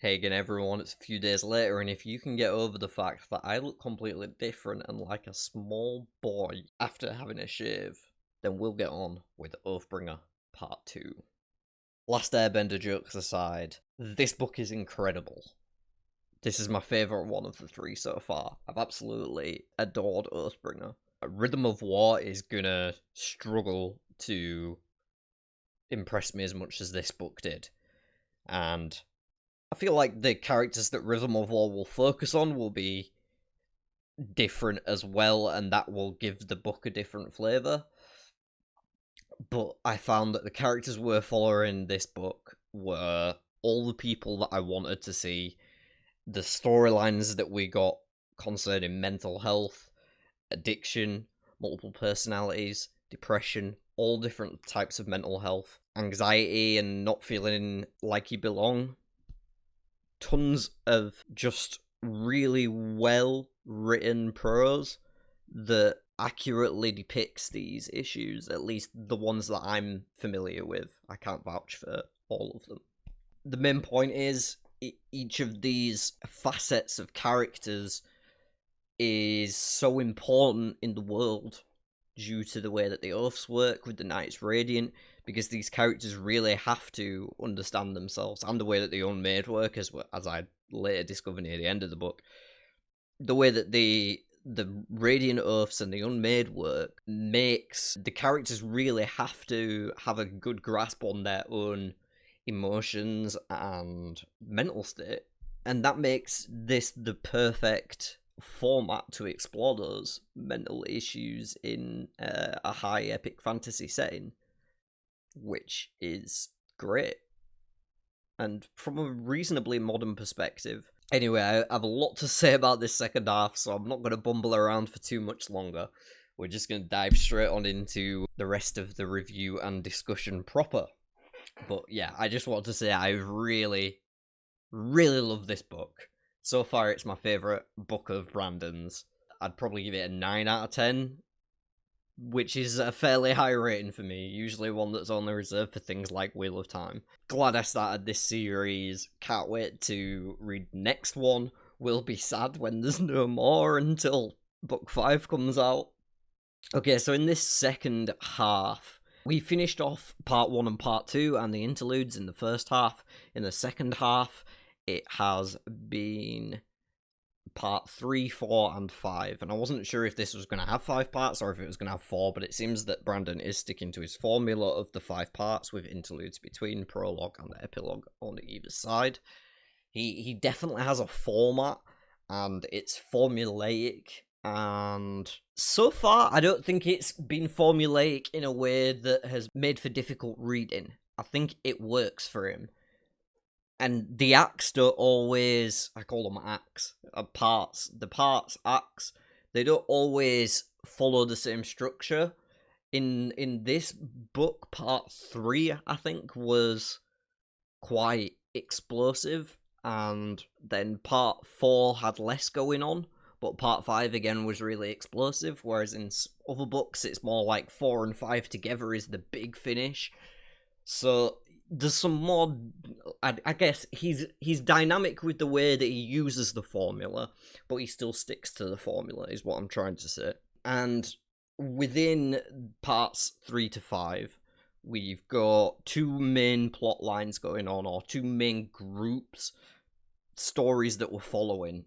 Hey again everyone, it's a few days later, and if you can get over the fact that I look completely different and like a small boy after having a shave, then we'll get on with Oathbringer Part 2. Last Airbender jokes aside, this book is incredible. This is my favourite one of the three so far. I've absolutely adored Oathbringer. Rhythm of War is gonna struggle to impress me as much as this book did. And I feel like the characters that Rhythm of War will focus on will be different as well, and that will give the book a different flavour. But I found that the characters we're following in this book were all the people that I wanted to see. The storylines that we got concerning mental health, addiction, multiple personalities, depression, all different types of mental health, anxiety and not feeling like you belong. Tons of just really well written prose that accurately depicts these issues, at least the ones that I'm familiar with. I can't vouch for all of them. The main point is each of these facets of characters is so important in the world due to the way that the Oaths work with the Knights Radiant, because these characters really have to understand themselves, and the way that the Unmade work, as I later discover near the end of the book. The way that the Radiant Oaths and the Unmade work makes the characters really have to have a good grasp on their own emotions and mental state, and that makes this the perfect format to explore those mental issues in a high epic fantasy setting, which is great. And from a reasonably modern perspective. Anyway, I have a lot to say about this second half, so I'm not going to bumble around for too much longer. We're just going to dive straight on into the rest of the review and discussion proper. But yeah, I just want to say I really, really love this book. So far, it's my favourite book of Brandon's. I'd probably give it a 9 out of 10, which is a fairly high rating for me, usually one that's only reserved for things like Wheel of Time. Glad I started this series, can't wait to read the next one. Will be sad when there's no more until book 5 comes out. Okay, so in this second half, we finished off part 1 and part 2 and the interludes in the first half. In the second half, it has been part 3, 4, and 5, and I wasn't sure if this was going to have 5 parts or if it was going to have 4, but it seems that Brandon is sticking to his formula of the 5 parts with interludes between, prologue and epilogue on either side. He definitely has a format, and it's formulaic, and so far I don't think it's been formulaic in a way that has made for difficult reading. I think it works for him. And the acts don't always, I call them acts, parts. The parts, acts, they don't always follow the same structure. In this book, part 3, I think, was quite explosive. And then part 4 had less going on. But part 5, again, was really explosive. Whereas in other books, it's more like 4 and 5 together is the big finish. So there's some more, I guess he's dynamic with the way that he uses the formula, but he still sticks to the formula, is what I'm trying to say. And within parts 3 to 5, we've got 2 main plot lines going on, or 2 main groups, stories that we're following.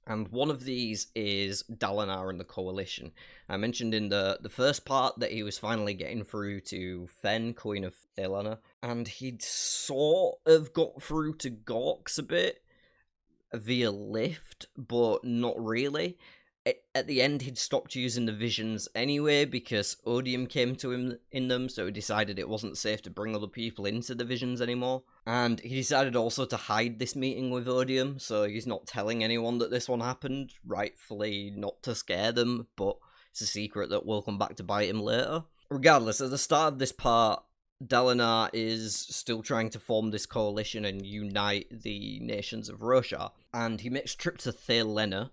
And one of these is Dalinar and the Coalition. I mentioned in the first part that he was finally getting through to Fen, Queen of Thailana, and he'd sort of got through to Gorks a bit via lift, but not really. At the end, he'd stopped using the visions anyway because odium came to him in them, so he decided it wasn't safe to bring other people into the visions anymore. And he decided also to hide this meeting with odium, so he's not telling anyone that this one happened, rightfully not to scare them, but it's a secret that will come back to bite him later. Regardless, at the start of this part, Dalinar is still trying to form this coalition and unite the nations of Roshar, and he makes a trip to Thailena,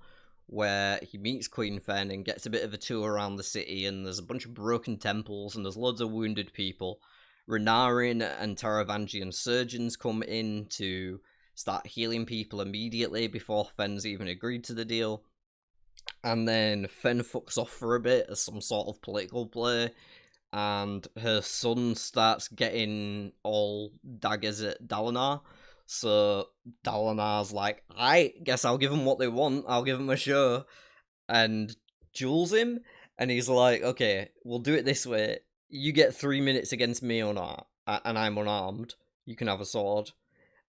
where he meets Queen Fen and gets a bit of a tour around the city, and there's a bunch of broken temples, and there's loads of wounded people. Renarin and Taravangian surgeons come in to start healing people immediately before Fenn's even agreed to the deal. And then Fen fucks off for a bit as some sort of political play, and her son starts getting all daggers at Dalinar. So Dalinar's like, I guess I'll give them what they want, I'll give them a show, and duels him, and he's like, okay, we'll do it this way. You get 3 minutes against me and I'm unarmed. You can have a sword.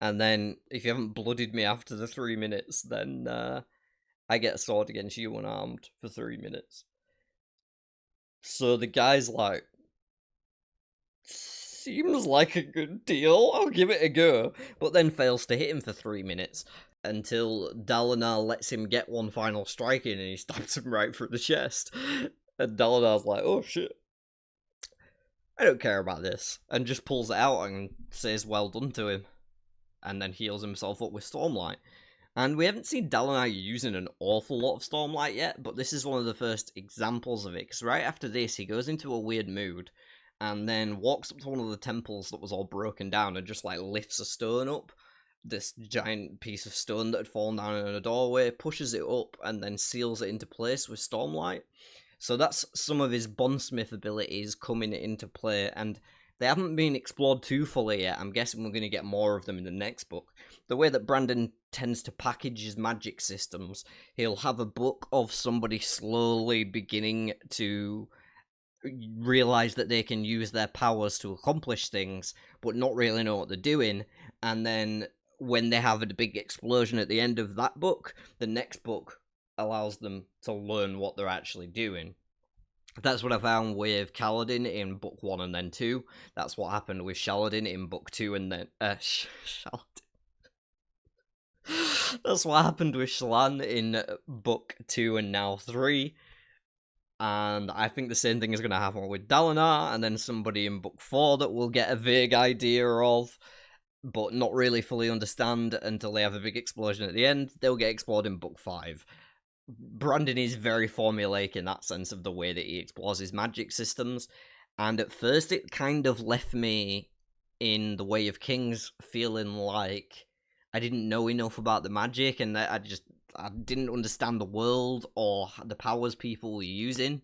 And then, if you haven't blooded me after the 3 minutes, then I get a sword against you unarmed for 3 minutes. So the guy's like, seems like a good deal, I'll give it a go. But then fails to hit him for 3 minutes, until Dalinar lets him get one final strike in and he stabs him right through the chest. And Dalinar's like, oh shit, I don't care about this, and just pulls it out and says well done to him, and then heals himself up with Stormlight. And we haven't seen Dalinar using an awful lot of Stormlight yet, but this is one of the first examples of it, because right after this he goes into a weird mood, and then walks up to one of the temples that was all broken down and just like lifts a stone up, this giant piece of stone that had fallen down in a doorway, pushes it up, and then seals it into place with Stormlight. So that's some of his bondsmith abilities coming into play, and they haven't been explored too fully yet. I'm guessing we're going to get more of them in the next book. The way that Brandon tends to package his magic systems, he'll have a book of somebody slowly beginning to realise that they can use their powers to accomplish things, but not really know what they're doing, and then when they have a big explosion at the end of that book, the next book allows them to learn what they're actually doing. That's what I found with Kaladin in book 1 and then 2. That's what happened with Shaladin in book 2 and then... Shaladin. That's what happened with Shallan in book 2 and now 3. And I think the same thing is going to happen with Dalinar, and then somebody in book 4 that we'll get a vague idea of, but not really fully understand until they have a big explosion at the end. They'll get explored in book 5. Brandon is very formulaic in that sense of the way that he explores his magic systems, and at first it kind of left me in The Way of Kings feeling like I didn't know enough about the magic, and that I didn't understand the world or the powers people were using,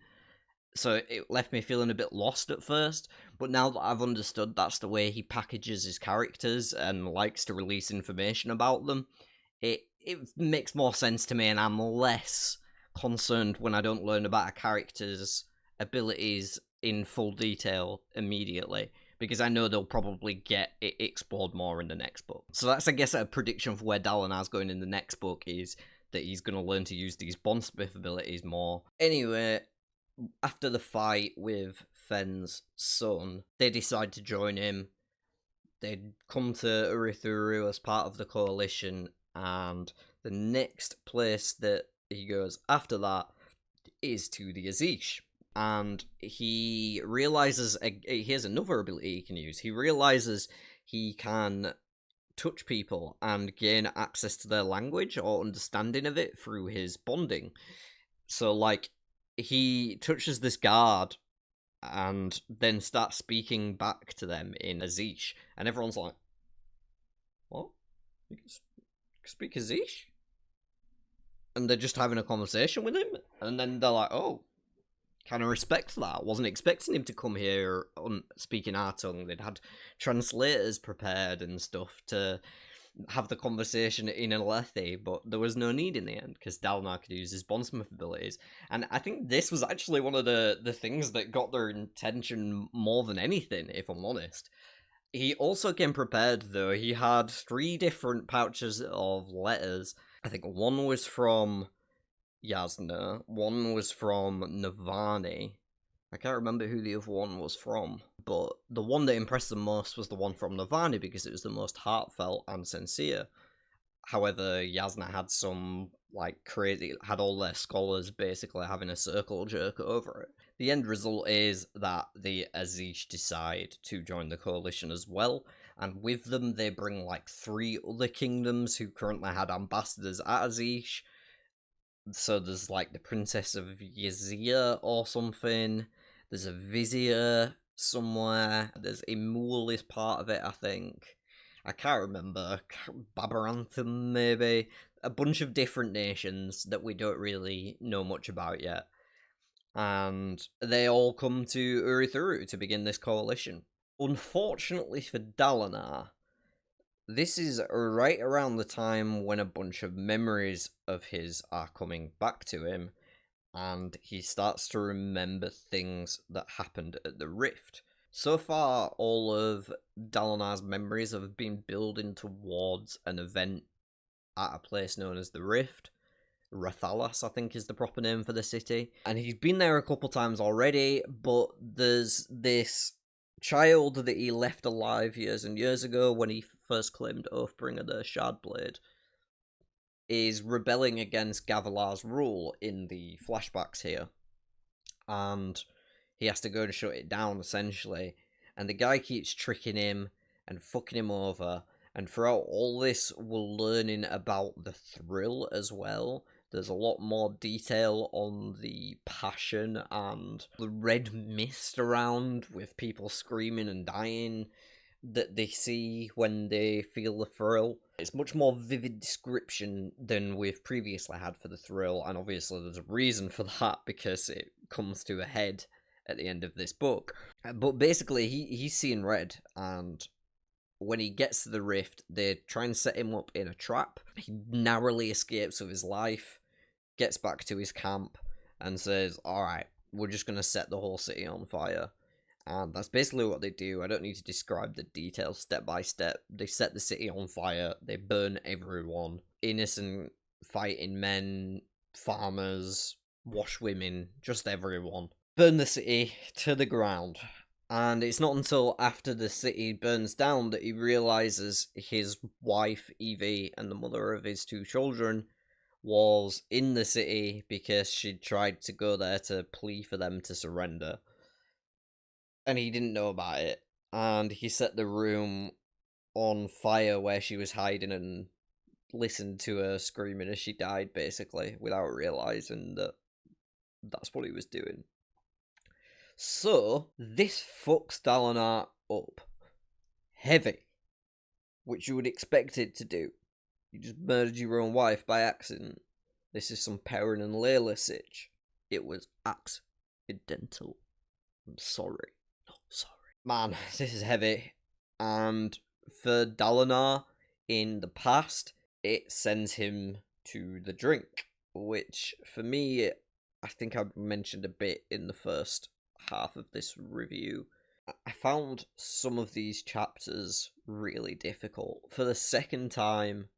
so it left me feeling a bit lost at first. But now that I've understood that's the way he packages his characters and likes to release information about them, it makes more sense to me, and I'm less concerned when I don't learn about a character's abilities in full detail immediately, because I know they'll probably get it explored more in the next book. So that's, I guess, a prediction for where Dalinar's going in the next book, is that he's going to learn to use these bondsmith abilities more. Anyway, after the fight with Fenn's son, they decide to join him. They come to Urithuru as part of the coalition, and the next place that he goes after that is to the Azish. And he realizes he has another ability he can use. He realizes he can touch people and gain access to their language or understanding of it through his bonding. So, like, he touches this guard and then starts speaking back to them in Azish, and everyone's like, what? You can speak Azish? And they're just having a conversation with him, and then they're like, oh, kind of respect that. Wasn't expecting him to come here speaking our tongue. They'd had translators prepared and stuff to have the conversation in Alethi, but there was no need in the end, because Dalinar could use his bondsmith abilities. And I think this was actually one of the things that got their attention more than anything, if I'm honest. He also came prepared, though. He had 3 different pouches of letters. I think one was from Yasna, one was from Navani. I can't remember who the other one was from, but the one that impressed them most was the one from Navani, because it was the most heartfelt and sincere. However, Yasna had some, like, crazy, had all their scholars basically having a circle jerk over it. The end result is that the Azish decide to join the coalition as well, and with them they bring, like, 3 other kingdoms who currently had ambassadors at Azish. So there's, like, the Princess of Yazia or something. There's a Vizier somewhere. There's Imul is part of it, I think. I can't remember, Babarantham maybe, a bunch of different nations that we don't really know much about yet. And they all come to Urithuru to begin this coalition. Unfortunately for Dalinar, this is right around the time when a bunch of memories of his are coming back to him, and he starts to remember things that happened at the Rift. So far, all of Dalinar's memories have been building towards an event at a place known as the Rift. Rathalas, I think, is the proper name for the city. And he's been there a couple times already, but there's this child that he left alive years and years ago when he first claimed Oathbringer, the Shardblade, is rebelling against Gavilar's rule in the flashbacks here. And he has to go and shut it down, essentially. And the guy keeps tricking him and fucking him over. And throughout all this, we're learning about the thrill as well. There's a lot more detail on the passion and the red mist around with people screaming and dying that they see when they feel the thrill. It's much more vivid description than we've previously had for the thrill, and obviously there's a reason for that because it comes to a head at the end of this book. But basically, he's seeing red, and when he gets to the Rift, they try and set him up in a trap. He narrowly escapes with his life, gets back to his camp, and says, alright, we're just going to set the whole city on fire. And that's basically what they do. I don't need to describe the details step by step. They set the city on fire, they burn everyone. Innocent fighting men, farmers, washwomen, just everyone. Burn the city to the ground. And it's not until after the city burns down that he realises his wife, Evie, and the mother of his 2 children was in the city because she'd tried to go there to plea for them to surrender. And he didn't know about it. And he set the room on fire where she was hiding and listened to her screaming as she died, basically, without realising that that's what he was doing. So, this fucks Dalinar up. Heavy. Which you would expect it to do. You just murdered your own wife by accident. This is some Perrin and Layla sitch. It was accidental. I'm sorry. Not sorry. Man, this is heavy. And for Dalinar, in the past, it sends him to the drink. Which, for me, I think I mentioned a bit in the first half of this review. I found some of these chapters really difficult. For the second time,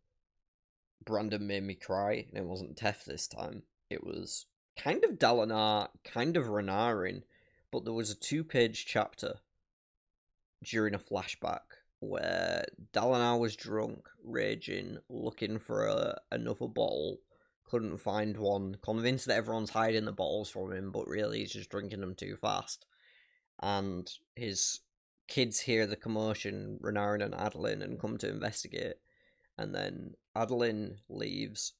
Brandon made me cry, and it wasn't Tef this time. It was kind of Dalinar, kind of Renarin, but there was a 2-page chapter during a flashback where Dalinar was drunk, raging, looking for another bottle, couldn't find one, convinced that everyone's hiding the bottles from him, but really he's just drinking them too fast. And his kids hear the commotion, Renarin and Adeline, and come to investigate. And then Adeline leaves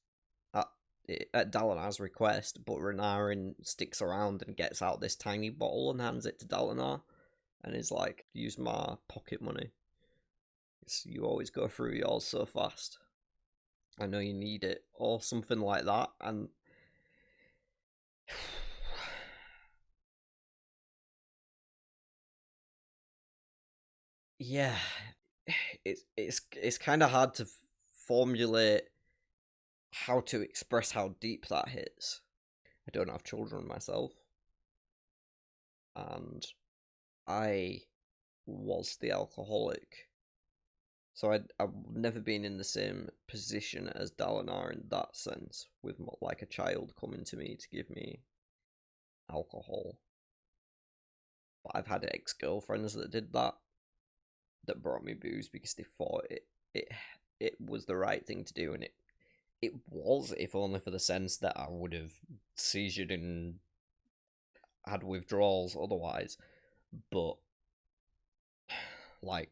at Dalinar's request, but Renarin sticks around and gets out this tiny bottle and hands it to Dalinar, and is like, use my pocket money. You always go through yours so fast. I know you need it, or something like that, and yeah, it's kind of hard to formulate how to express how deep that hits. I don't have children myself, and I was the alcoholic, so I've never been in the same position as Dalinar in that sense, with like a child coming to me to give me alcohol. But I've had ex-girlfriends that did that brought me booze because they thought it was the right thing to do, and it was, if only for the sense that I would have seizured and had withdrawals otherwise. But like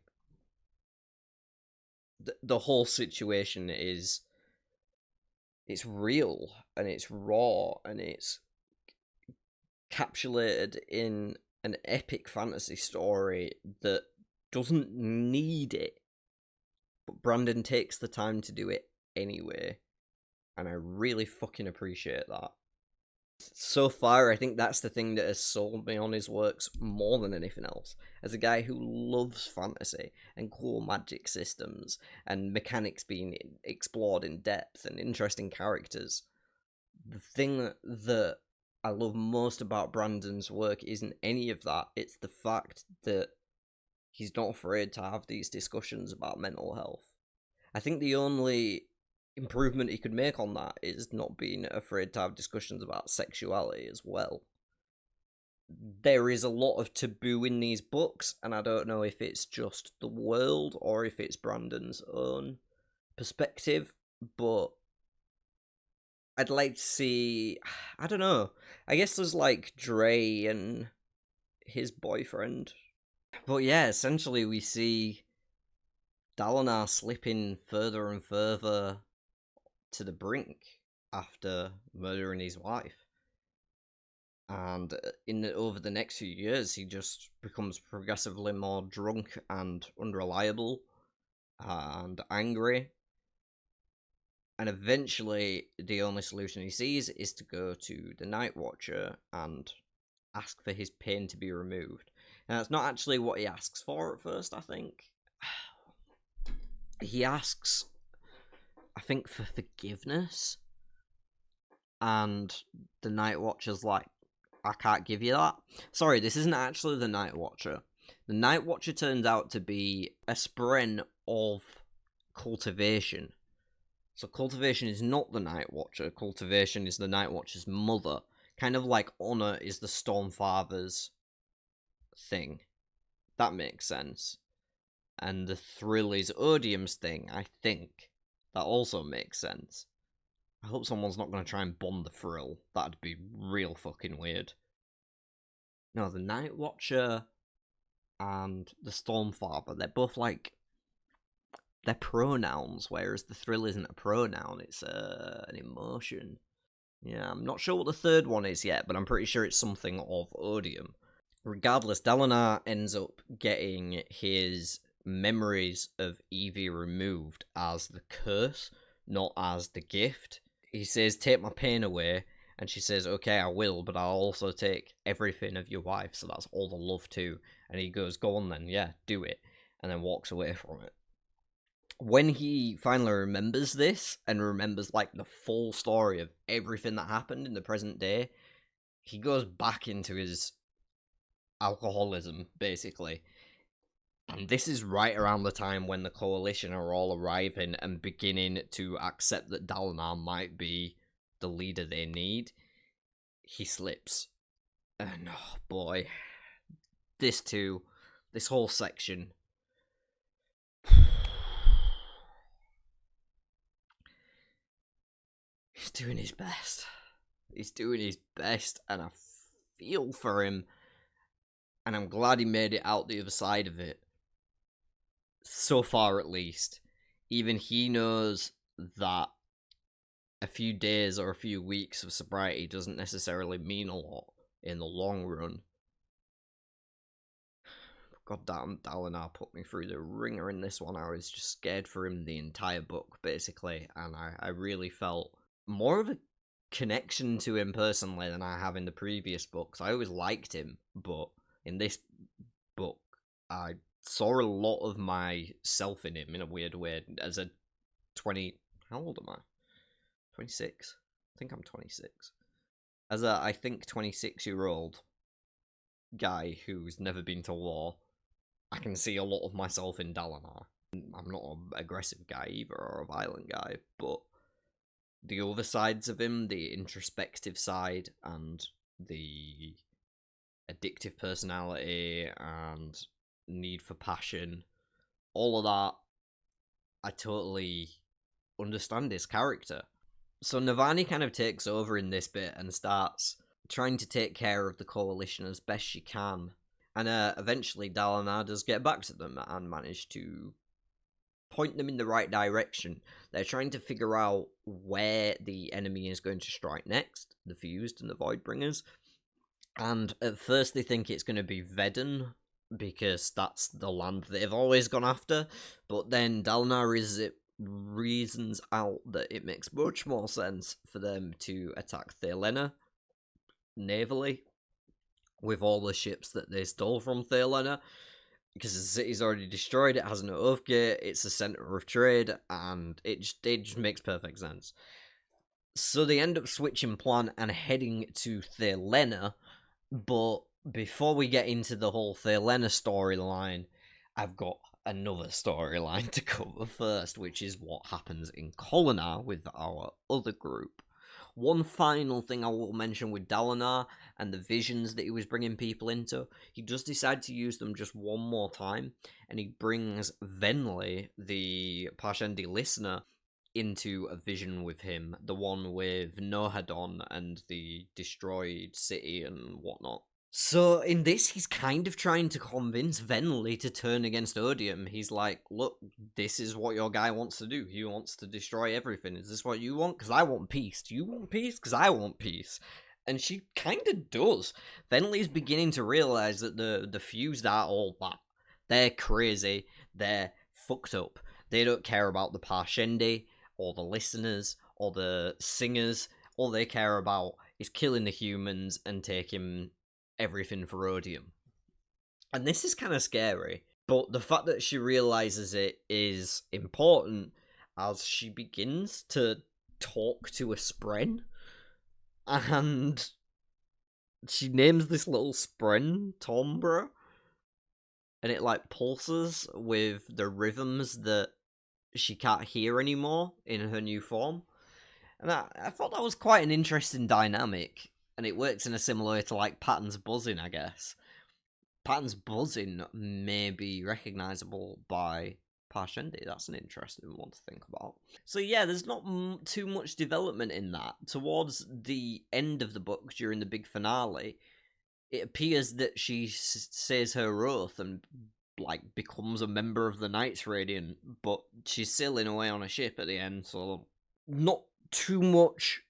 the whole situation it's real and it's raw and it's capsulated in an epic fantasy story that doesn't need it but Brandon takes the time to do it anyway, and I really fucking appreciate that. So far, I think that's the thing that has sold me on his works more than anything else. As a guy who loves fantasy and cool magic systems and mechanics being explored in depth and interesting characters, the thing that I love most about Brandon's work isn't any of that. It's the fact that he's not afraid to have these discussions about mental health. I think the only improvement he could make on that is not being afraid to have discussions about sexuality as well. There is a lot of taboo in these books, and I don't know if it's just the world or if it's Brandon's own perspective, but I'd like to see, I don't know, I guess there's like Dre and his boyfriend. But yeah, essentially we see Dalinar slipping further and further to the brink after murdering his wife. And over the next few years, he just becomes progressively more drunk and unreliable and angry. And eventually, the only solution he sees is to go to the Night Watcher and ask for his pain to be removed. And that's not actually what he asks for at first, I think. He asks, I think, for forgiveness. And the Night Watcher's like, I can't give you that. Sorry, this isn't actually the Night Watcher. The Night Watcher turns out to be a spren of cultivation. So cultivation is not the Night Watcher. Cultivation is the Night Watcher's mother. Kind of like Honor is the Stormfather's thing. That makes sense. And the Thrill is Odium's thing, I think. That also makes sense. I hope someone's not going to try and bomb the Thrill. That'd be real fucking weird. No, the Night Watcher and the Stormfather, they're both like, they're pronouns, whereas the Thrill isn't a pronoun, it's an emotion. Yeah, I'm not sure what the third one is yet, but I'm pretty sure it's something of Odium. Regardless, Dalinar ends up getting his memories of Evie removed as the curse, not as the gift. He says, take my pain away, and she says, okay, I will, but I'll also take everything of your wife, so that's all the love too. And he goes, go on then, yeah, do it, and then walks away from it. When he finally remembers this, and remembers, like, the full story of everything that happened in the present day, he goes back into his alcoholism, basically. And this is right around the time when the Coalition are all arriving and beginning to accept that Dalinar might be the leader they need. He slips. And oh boy. This whole section. He's doing his best. He's doing his best, and I feel for him. And I'm glad he made it out the other side of it. So far, at least. Even he knows that a few days or a few weeks of sobriety doesn't necessarily mean a lot in the long run. Goddamn, Dalinar put me through the ringer in this one. I was just scared for him the entire book, basically. And I really felt more of a connection to him personally than I have in the previous books. I always liked him, but in this book, I saw a lot of myself in him in a weird way. As a how old am I? 26? I think I'm 26. As a, I think, 26-year-old guy who's never been to war, I can see a lot of myself in Dalinar. I'm not an aggressive guy either, or a violent guy, but the other sides of him, the introspective side, and the addictive personality, and need for passion, all of that, I totally understand his character. So Navani kind of takes over in this bit and starts trying to take care of the Coalition as best she can. And eventually Dalinar does get back to them and manage to point them in the right direction. They're trying to figure out where the enemy is going to strike next, the Fused and the Voidbringers. And at first they think it's going to be Vedon, because that's the land they've always gone after. But then Dalinar reasons out that it makes much more sense for them to attack Thaelena navally with all the ships that they stole from Thaelena, because the city's already destroyed, it has no Oathgate, it's a centre of trade, and it just makes perfect sense. So they end up switching plan and heading to Thaelena, but before we get into the whole Thaelena storyline, I've got another storyline to cover first, which is what happens in Kholinar with our other group. One final thing I will mention with Dalinar and the visions that he was bringing people into, he does decide to use them just one more time, and he brings Venli, the Parshendi listener, into a vision with him, the one with Nohadon and the destroyed city and whatnot. So in this, he's kind of trying to convince Venli to turn against Odium. He's like, look, this is what your guy wants to do. He wants to destroy everything. Is this what you want? Because I want peace. Do you want peace? Because I want peace. And she kind of does. Venli's beginning to realise that the fused are all that. They're crazy. They're fucked up. They don't care about the Parshendi, or the listeners, or the singers. All they care about is killing the humans and taking everything for Odium. And this is kind of scary, but the fact that she realizes it is important as she begins to talk to a Spren, and she names this little Spren Tombra, and it like pulses with the rhythms that she can't hear anymore in her new form. And I thought that was quite an interesting dynamic. And it works in a similar way to, like, Patton's buzzing, I guess. Patton's buzzing may be recognisable by Parshendi. That's an interesting one to think about. So yeah, there's not too much development in that. Towards the end of the book, during the big finale, it appears that she says her oath and, like, becomes a member of the Knights Radiant, but she's sailing away on a ship at the end, so not too much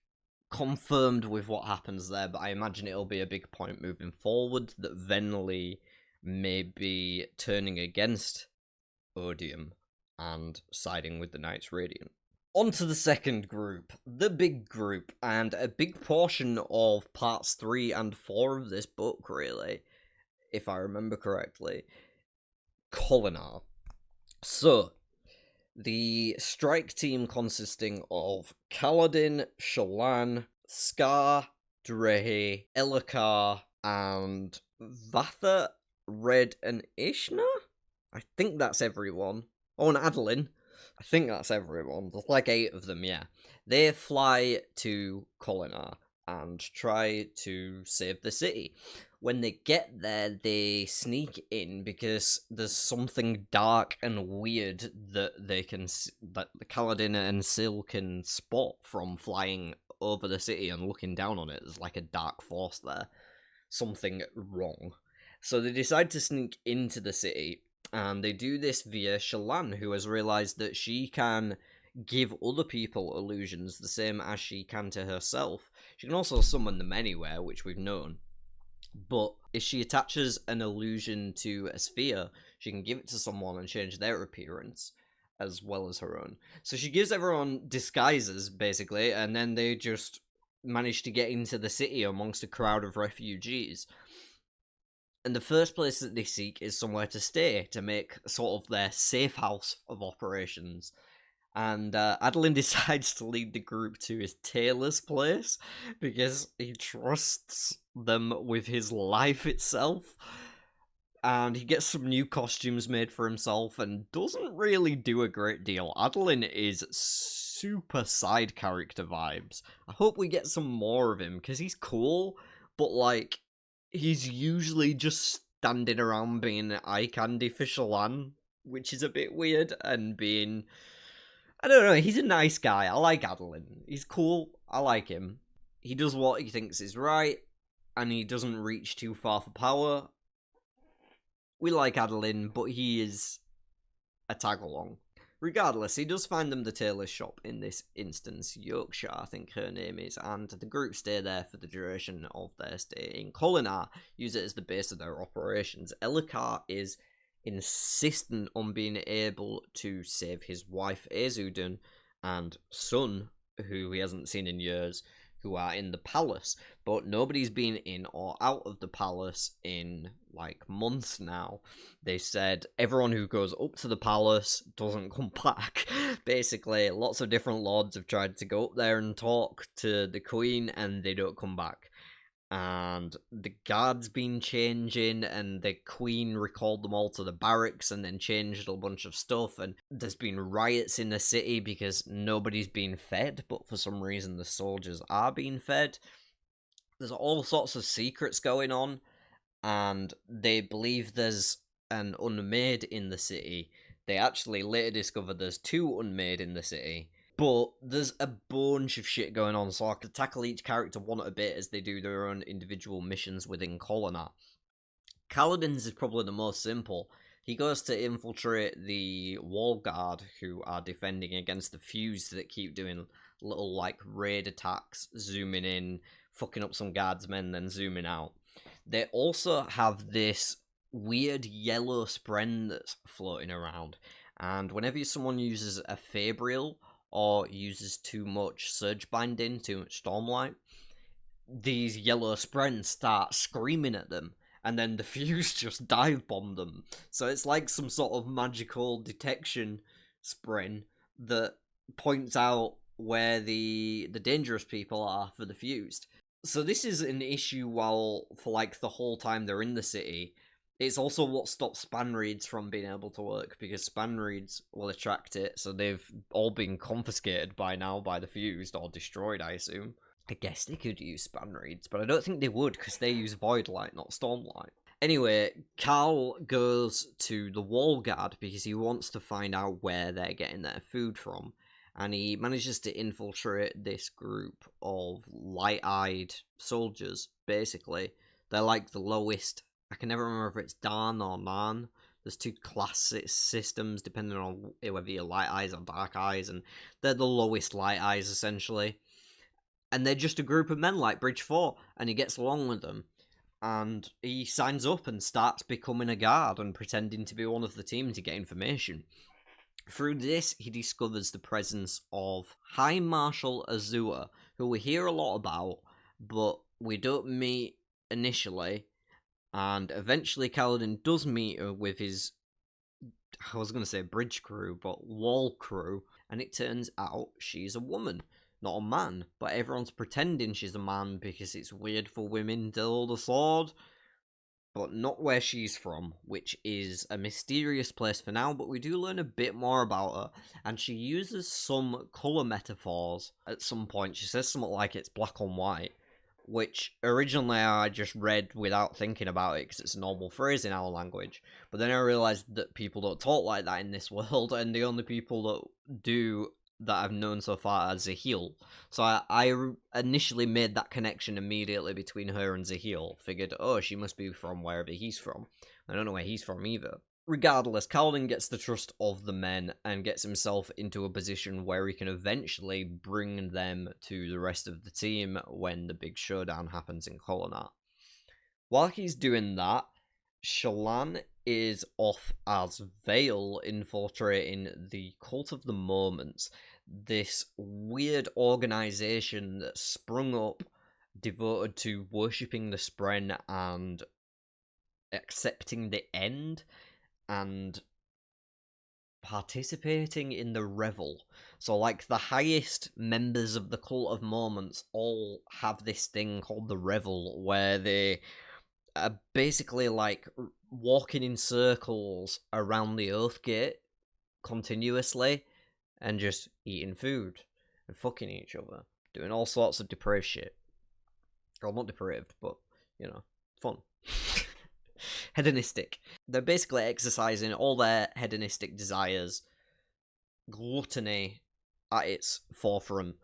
confirmed with what happens there, but I imagine it'll be a big point moving forward that Venli may be turning against Odium and siding with the Knights Radiant. On to the second group, the big group, and a big portion of parts 3 and 4 of this book, really, if I remember correctly. Kholinar. So, the strike team consisting of Kaladin, Shallan, Scar, Drehe, Elhokar, and Vatha, Red, and Ishna? I think that's everyone. Oh, and Adolin. I think that's everyone. There's like 8 of them, yeah. They fly to Kholinar and try to save the city. When they get there, they sneak in because there's something dark and weird that that Kaladin and Syl can spot from flying over the city and looking down on it. There's like a dark force there. Something wrong. So they decide to sneak into the city, and they do this via Shallan, who has realised that she can give other people illusions the same as she can to herself. She can also summon them anywhere, which we've known. But if she attaches an illusion to a sphere, she can give it to someone and change their appearance as well as her own. So she gives everyone disguises, basically, and then they just manage to get into the city amongst a crowd of refugees. And the first place that they seek is somewhere to stay, to make sort of their safe house of operations. And Adolin decides to lead the group to his tailor's place because he trusts them with his life itself. And he gets some new costumes made for himself and doesn't really do a great deal. Adolin is super side character vibes. I hope we get some more of him because he's cool, but like, he's usually just standing around being eye candy for Shallan, which is a bit weird, and being... I don't know, he's a nice guy. I like Adolin. He's cool. I like him. He does what he thinks is right, and he doesn't reach too far for power. We like Adolin, but he is a tag-along. Regardless, he does find them the tailor's shop in this instance, Yorkshire, I think her name is, and the group stay there for the duration of their stay in Kholinar, use it as the base of their operations. Elhokar is insistent on being able to save his wife Azudun and son, who he hasn't seen in years, who are in the palace, but nobody's been in or out of the palace in like months now. They said everyone who goes up to the palace doesn't come back. Basically, lots of different lords have tried to go up there and talk to the queen, and they don't come back. And the guards been changing, and the queen recalled them all to the barracks and then changed a bunch of stuff, and there's been riots in the city because nobody's been fed, but for some reason the soldiers are being fed. There's all sorts of secrets going on, and they believe there's an unmade in the city. They actually later discover there's 2 unmade in the city. But there's a bunch of shit going on, so I could tackle each character one at a bit as they do their own individual missions within Kholinar. Kaladin's is probably the most simple. He goes to infiltrate the wall guard who are defending against the fused that keep doing little like raid attacks, zooming in, fucking up some guardsmen, then zooming out. They also have this weird yellow spren that's floating around, and whenever someone uses a Fabrial or uses too much surge binding, too much stormlight, these yellow sprens start screaming at them, and then the fuse just dive bomb them. So it's like some sort of magical detection spren that points out where the dangerous people are for the fused. So this is an issue while for like the whole time they're in the city. It's also what stops spanreeds from being able to work, because spanreeds will attract it, so they've all been confiscated by now by the fused, or destroyed, I assume. I guess they could use spanreeds, but I don't think they would, because they use void light, not stormlight. Anyway, Carl goes to the wall guard because he wants to find out where they're getting their food from, and he manages to infiltrate this group of light-eyed soldiers, basically. They're like the lowest. I can never remember if it's Dan or Nan. There's 2 class systems depending on whether you're light eyes or dark eyes, and they're the lowest light eyes essentially. And they're just a group of men like Bridge 4, and he gets along with them. And he signs up and starts becoming a guard and pretending to be one of the team to get information. Through this, he discovers the presence of High Marshal Azua, who we hear a lot about, but we don't meet initially. And eventually Kaladin does meet her with his, I was going to say bridge crew, but wall crew, and it turns out she's a woman, not a man, but everyone's pretending she's a man because it's weird for women to hold a sword, but not where she's from, which is a mysterious place for now, but we do learn a bit more about her, and she uses some colour metaphors at some point. She says something like it's black on white, which originally I just read without thinking about it because it's a normal phrase in our language. But then I realised that people don't talk like that in this world, and the only people that do that I've known so far are Zahil. So I initially made that connection immediately between her and Zahil. Figured, oh, she must be from wherever he's from. I don't know where he's from either. Regardless, Kaladin gets the trust of the men and gets himself into a position where he can eventually bring them to the rest of the team when the big showdown happens in Kholinar. While he's doing that, Shallan is off as Vale infiltrating the Cult of the Moments, this weird organisation that sprung up devoted to worshipping the Spren and accepting the end and participating in the revel. So like the highest members of the Cult of Moments all have this thing called the revel, where they are basically like walking in circles around the Oathgate continuously and just eating food and fucking each other, doing all sorts of depraved shit. Well, not depraved, but, you know, fun. Hedonistic. They're basically exercising all their hedonistic desires, gluttony at its forefront,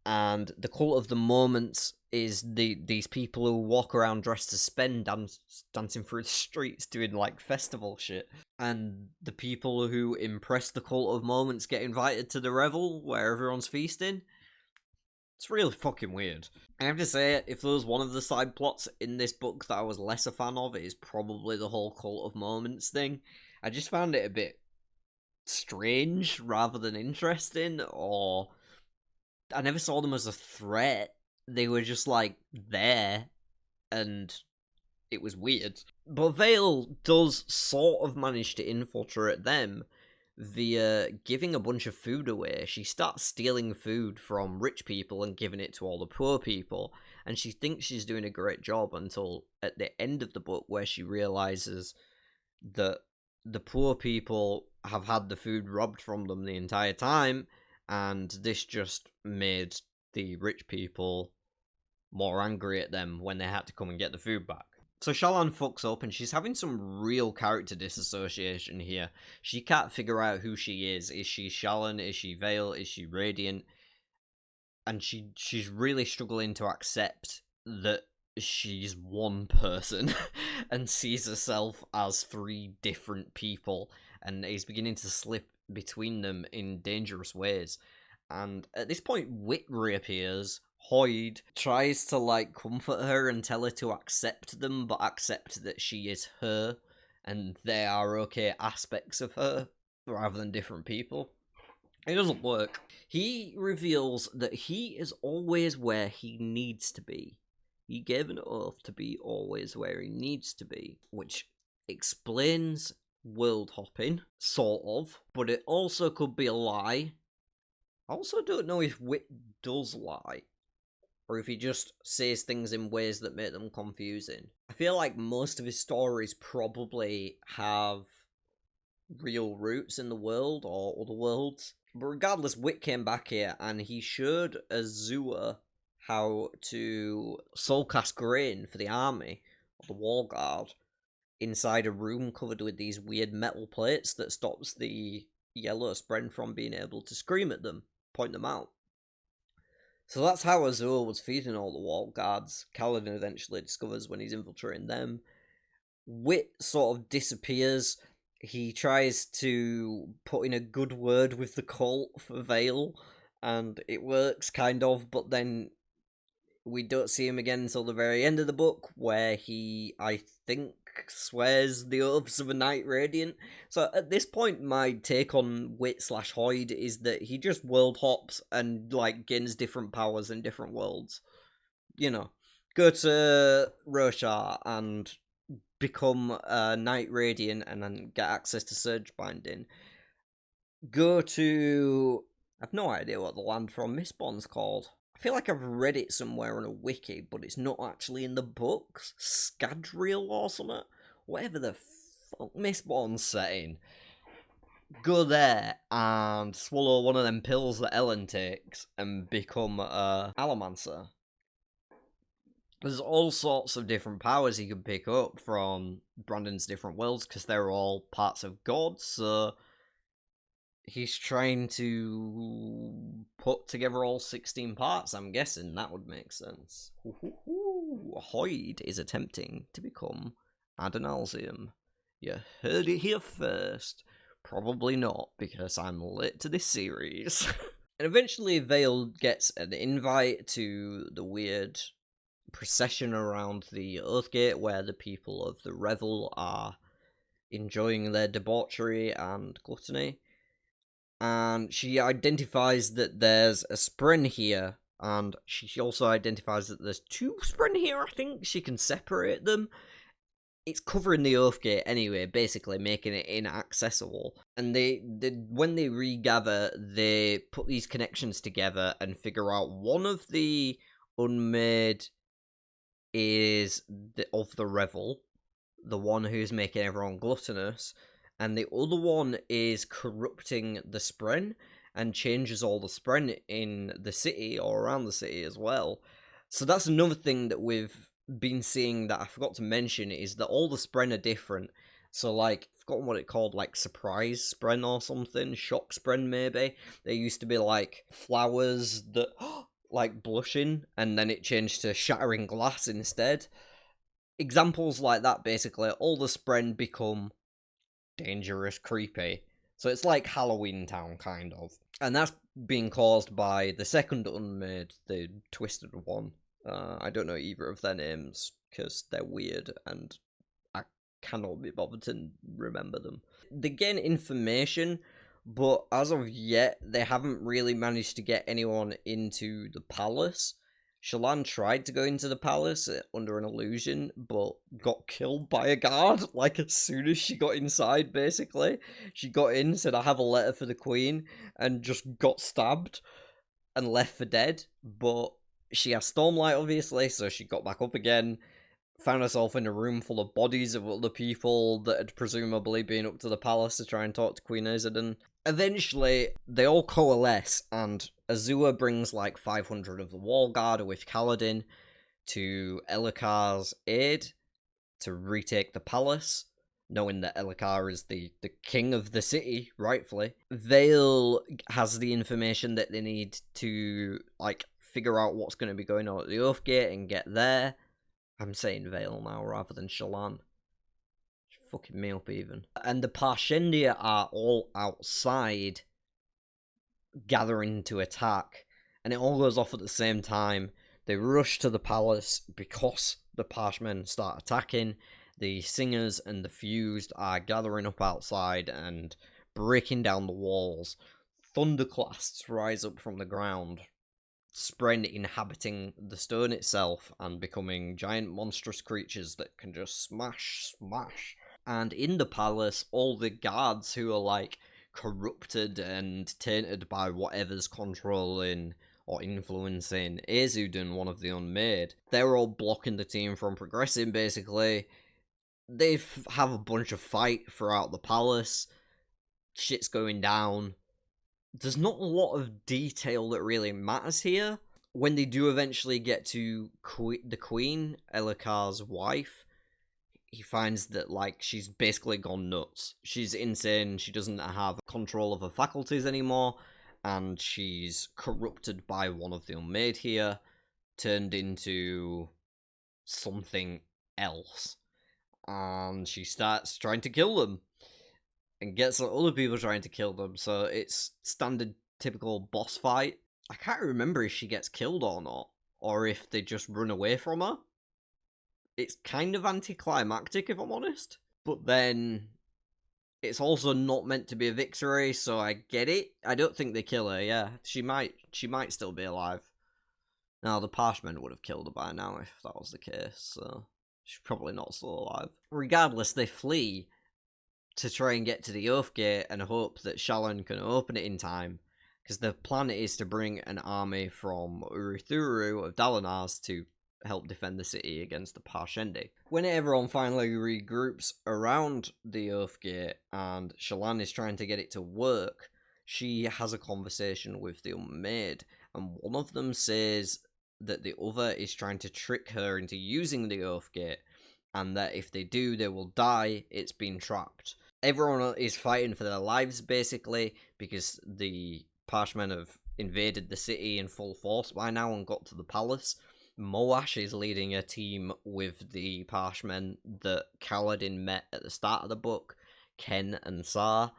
and the Cult of the Moments is these people who walk around dressed as Spen dancing through the streets doing like festival shit, and the people who impress the Cult of Moments get invited to the revel where everyone's feasting. It's really fucking weird. I have to say, if there was one of the side plots in this book that I was less a fan of, it is probably the whole Cult of Moments thing. I just found it a bit strange rather than interesting, or I never saw them as a threat. They were just like there, and it was weird. But Vale does sort of manage to infiltrate them via giving a bunch of food away. She starts stealing food from rich people and giving it to all the poor people, and she thinks she's doing a great job until at the end of the book where she realizes that the poor people have had the food robbed from them the entire time, and this just made the rich people more angry at them when they had to come and get the food back. So Shallan fucks up, and she's having some real character disassociation here. She can't figure out who she is. Is she Shallan? Is she Vale? Is she Radiant? And she's really struggling to accept that she's one person and sees herself as three different people, and is beginning to slip between them in dangerous ways. And at this point, Wit reappears. Hoyd tries to like comfort her and tell her to accept them, but accept that she is her and they are okay aspects of her rather than different people. It doesn't work. He reveals that he is always where he needs to be. He gave an oath to be always where he needs to be, which explains world hopping, sort of, but it also could be a lie. I also don't know if Wit does lie, or if he just says things in ways that make them confusing. I feel like most of his stories probably have real roots in the world or other worlds. But regardless, Wit came back here and he showed Azure how to soulcast grain for the army, or the wall guard, inside a room covered with these weird metal plates that stops the yellow Spren from being able to scream at them, point them out. So that's how Azure was feeding all the wall guards. Kaladin eventually discovers when he's infiltrating them. Wit sort of disappears. He tries to put in a good word with the cult for Vale, and it works, kind of, but then we don't see him again until the very end of the book, where he, I think, swears the oaths of a Knight Radiant. So at this point, my take on Wit/Hoyd is that he just world hops and like gains different powers in different worlds. You know, go to Roshar and become a Knight Radiant and then get access to Surge Binding. Go to... I've no idea what the land from Mistborn's called. I feel like I've read it somewhere on a wiki, but it's not actually in the books. Scadrial or something? Whatever the fuck Mistborn's saying. Go there and swallow one of them pills that Ellen takes and become a Allomancer. There's all sorts of different powers you can pick up from Brandon's different worlds, because they're all parts of God, so he's trying to put together all 16 parts. I'm guessing that would make sense. Hoyd is attempting to become Adonalsium. You heard it here first. Probably not, because I'm late to this series. And eventually Vale gets an invite to the weird procession around the Oathgate, where the people of the Revel are enjoying their debauchery and gluttony. And she identifies that there's a Spren here, and she also identifies that there's two Spren here, I think. She can separate them. It's covering the Oathgate anyway, basically making it inaccessible. And they when they regather, they put these connections together and figure out one of the unmade is of the Revel, the one who's making everyone gluttonous, and the other one is corrupting the Spren and changes all the Spren in the city or around the city as well. So that's another thing that we've been seeing that I forgot to mention, is that all the Spren are different. So like, I've forgotten what it called, like surprise Spren or something, shock Spren maybe. They used to be like flowers that like blushing, and then it changed to shattering glass instead. Examples like that, basically, all the Spren become dangerous, creepy. So it's like Halloween Town, kind of. And that's being caused by the second Unmade, the Twisted One. I don't know either of their names, because they're weird, and I cannot be bothered to remember them. They gain information, but as of yet, they haven't really managed to get anyone into the palace. Shallan tried to go into the palace under an illusion, but got killed by a guard, like, as soon as she got inside, basically. She got in, said, I have a letter for the queen, and just got stabbed and left for dead. But she has Stormlight, obviously, so she got back up again, found herself in a room full of bodies of other people that had presumably been up to the palace to try and talk to Queen Izadin. Eventually, they all coalesce, and Azua brings like 500 of the Wall Guard with Kaladin to Elhakar's aid to retake the palace, knowing that Elhakar is the king of the city, rightfully. Vale has the information that they need to, like, figure out what's going to be going on at the Oathgate and get there. I'm saying Vale now rather than Shallan. Fucking me up even. And the Parshendia are all outside gathering to attack, and it all goes off at the same time. They rush to the palace because the Parshmen start attacking. The Singers and the Fused are gathering up outside and breaking down the walls. Thunderclasts rise up from the ground, Spren inhabiting the stone itself and becoming giant monstrous creatures that can just smash. And in the palace, all the guards who are, like, corrupted and tainted by whatever's controlling or influencing Izadin, one of the Unmade, they're all blocking the team from progressing, basically. They have a bunch of fight throughout the palace. Shit's going down. There's not a lot of detail that really matters here. When they do eventually get to the Queen, Elhakar's wife, he finds that, like, she's basically gone nuts. She's insane, she doesn't have control of her faculties anymore, and she's corrupted by one of the Unmade here, turned into something else. And she starts trying to kill them, and gets other people trying to kill them, so it's standard, typical boss fight. I can't remember if she gets killed or not, or if they just run away from her. It's kind of anticlimactic, if I'm honest. But then, it's also not meant to be a victory, so I get it. I don't think they kill her, yeah. She might still be alive. Now, the Parshmen would have killed her by now if that was the case, so she's probably not still alive. Regardless, they flee to try and get to the Oathgate and hope that Shallan can open it in time, because the plan is to bring an army from Uruthuru of Dalinars to help defend the city against the Parshendi. When everyone finally regroups around the Oathgate and Shallan is trying to get it to work, she has a conversation with the Unmade, and one of them says that the other is trying to trick her into using the Oathgate, and that if they do, they will die. It's been trapped. Everyone is fighting for their lives, basically, because the Parshmen have invaded the city in full force by now and got to the palace. Moash is leading a team with the Parshmen that Kaladin met at the start of the book, Ken and Sar,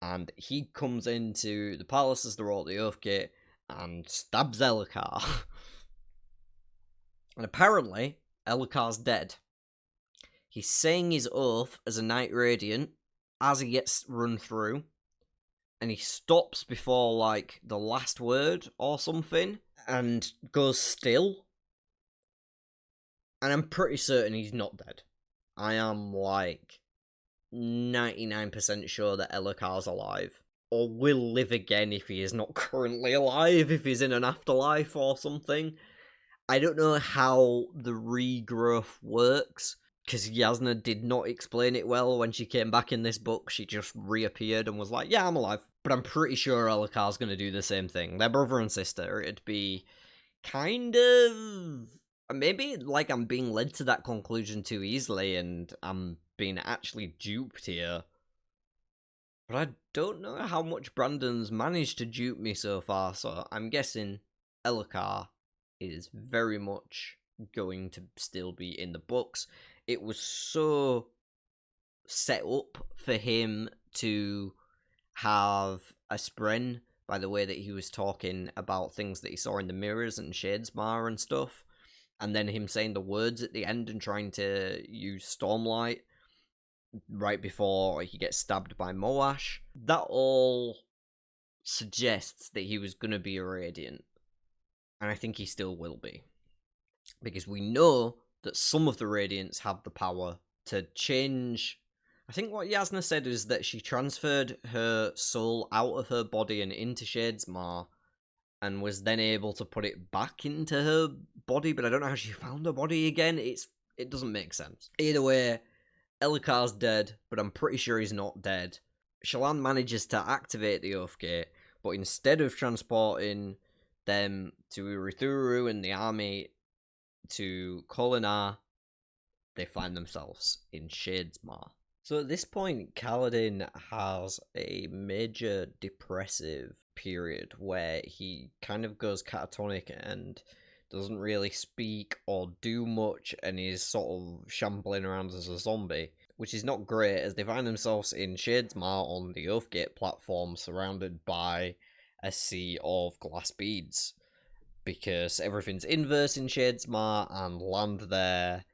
and he comes into the palace as they're all at the Oathgate and stabs Elhakar. And apparently, Elhakar's dead. He's saying his oath as a Knight Radiant as he gets run through, and he stops before, like, the last word or something, and goes still. And I'm pretty certain he's not dead. I am, like, 99% sure that Elhakar's alive. Or will live again if he is not currently alive, if he's in an afterlife or something. I don't know how the regrowth works, because Yasna did not explain it well when she came back in this book. She just reappeared and was like, yeah, I'm alive. But I'm pretty sure Elhakar's going to do the same thing. They're brother and sister. It'd be kind of... maybe, like, I'm being led to that conclusion too easily, and I'm being actually duped here. But I don't know how much Brandon's managed to dupe me so far, so I'm guessing Elhokar is very much going to still be in the books. It was so set up for him to have a spren by the way that he was talking about things that he saw in the mirrors and Shadesmar and stuff, and then him saying the words at the end and trying to use Stormlight right before he gets stabbed by Moash. That all suggests that he was going to be a Radiant, and I think he still will be, because we know that some of the Radiants have the power to change. I think what Yasna said is that she transferred her soul out of her body and into Shadesmar, and was then able to put it back into her body, but I don't know how she found her body again. It doesn't make sense. Either way, Elhokar's dead, but I'm pretty sure he's not dead. Shallan manages to activate the Oathgate, but instead of transporting them to Uruthuru and the army to Kholinar, they find themselves in Shadesmar. So at this point, Kaladin has a major depressive period where he kind of goes catatonic and doesn't really speak or do much, and is sort of shambling around as a zombie, which is not great, as they find themselves in Shadesmar on the Oathgate platform, surrounded by a sea of glass beads, because everything's inverse in Shadesmar, and land there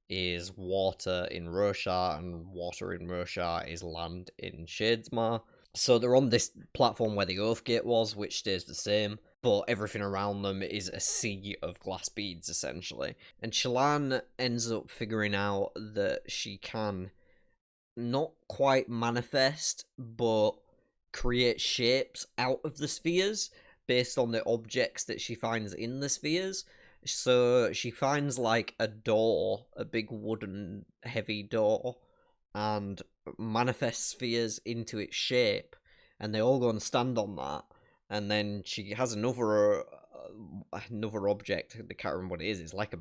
is water in Roshar, and water in Roshar is land in Shadesmar. So they're on this platform where the Oathgate was, which stays the same, but everything around them is a sea of glass beads, essentially. And Shallan ends up figuring out that she can not quite manifest, but create shapes out of the spheres based on the objects that she finds in the spheres. So she finds like a door, a big wooden heavy door, and manifests spheres into its shape, and they all go and stand on that. And then she has another object, I can't remember what it is, it's like a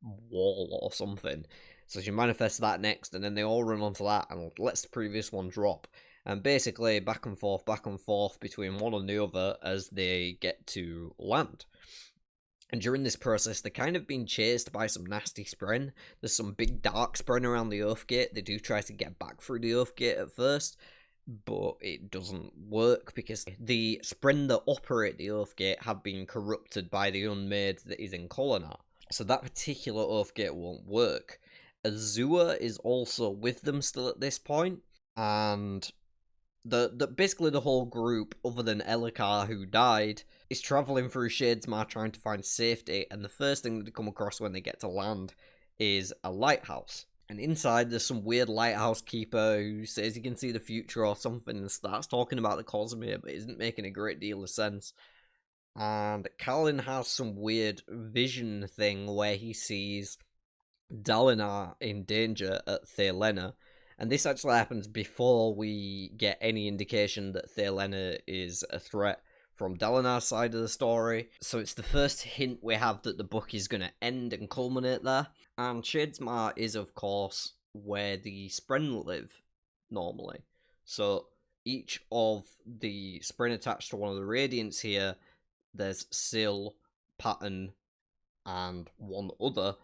wall or something. So she manifests that next, and then they all run onto that and lets the previous one drop. And basically back and forth between one and the other as they get to land. And during this process, they're kind of being chased by some nasty spren. There's some big dark spren around the Oathgate. They do try to get back through the Oathgate at first, but it doesn't work because the spren that operate the Oathgate have been corrupted by the Unmade that is in Kholinar. So that particular Oathgate won't work. Azure is also with them still at this point, and basically the whole group, other than Elhokar, who died, is travelling through Shadesmar trying to find safety, and the first thing that they come across when they get to land is a lighthouse. And inside there's some weird lighthouse keeper who says he can see the future or something, and starts talking about the Cosmere, but isn't making a great deal of sense. And Kaladin has some weird vision thing where he sees Dalinar in danger at Thaelena. And this actually happens before we get any indication that Thaelena is a threat from Dalinar's side of the story. So it's the first hint we have that the book is going to end and culminate there. And Shadesmar is, of course, where the Spren live normally. So each of the Spren attached to one of the Radiants here, there's Syl, Pattern, and one other.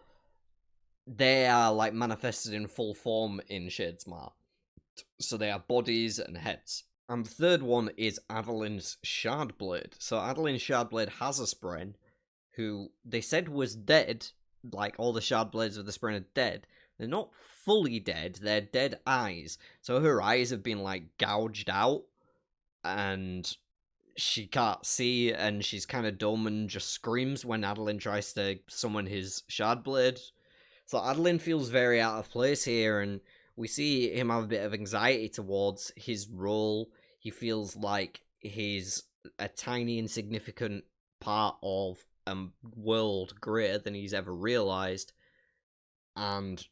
They are like manifested in full form in Shadesmar. So they have bodies and heads. And the third one is Adeline's Shardblade. So Adeline's Shardblade has a Spren who they said was dead. Like all the Shardblades of the Spren are dead. They're not fully dead, they're dead eyes. So her eyes have been like gouged out, and she can't see, and she's kind of dumb and just screams when Adeline tries to summon his Shardblade. So Adeline feels very out of place here, and we see him have a bit of anxiety towards his role. He feels like he's a tiny, insignificant part of a world greater than he's ever realised, and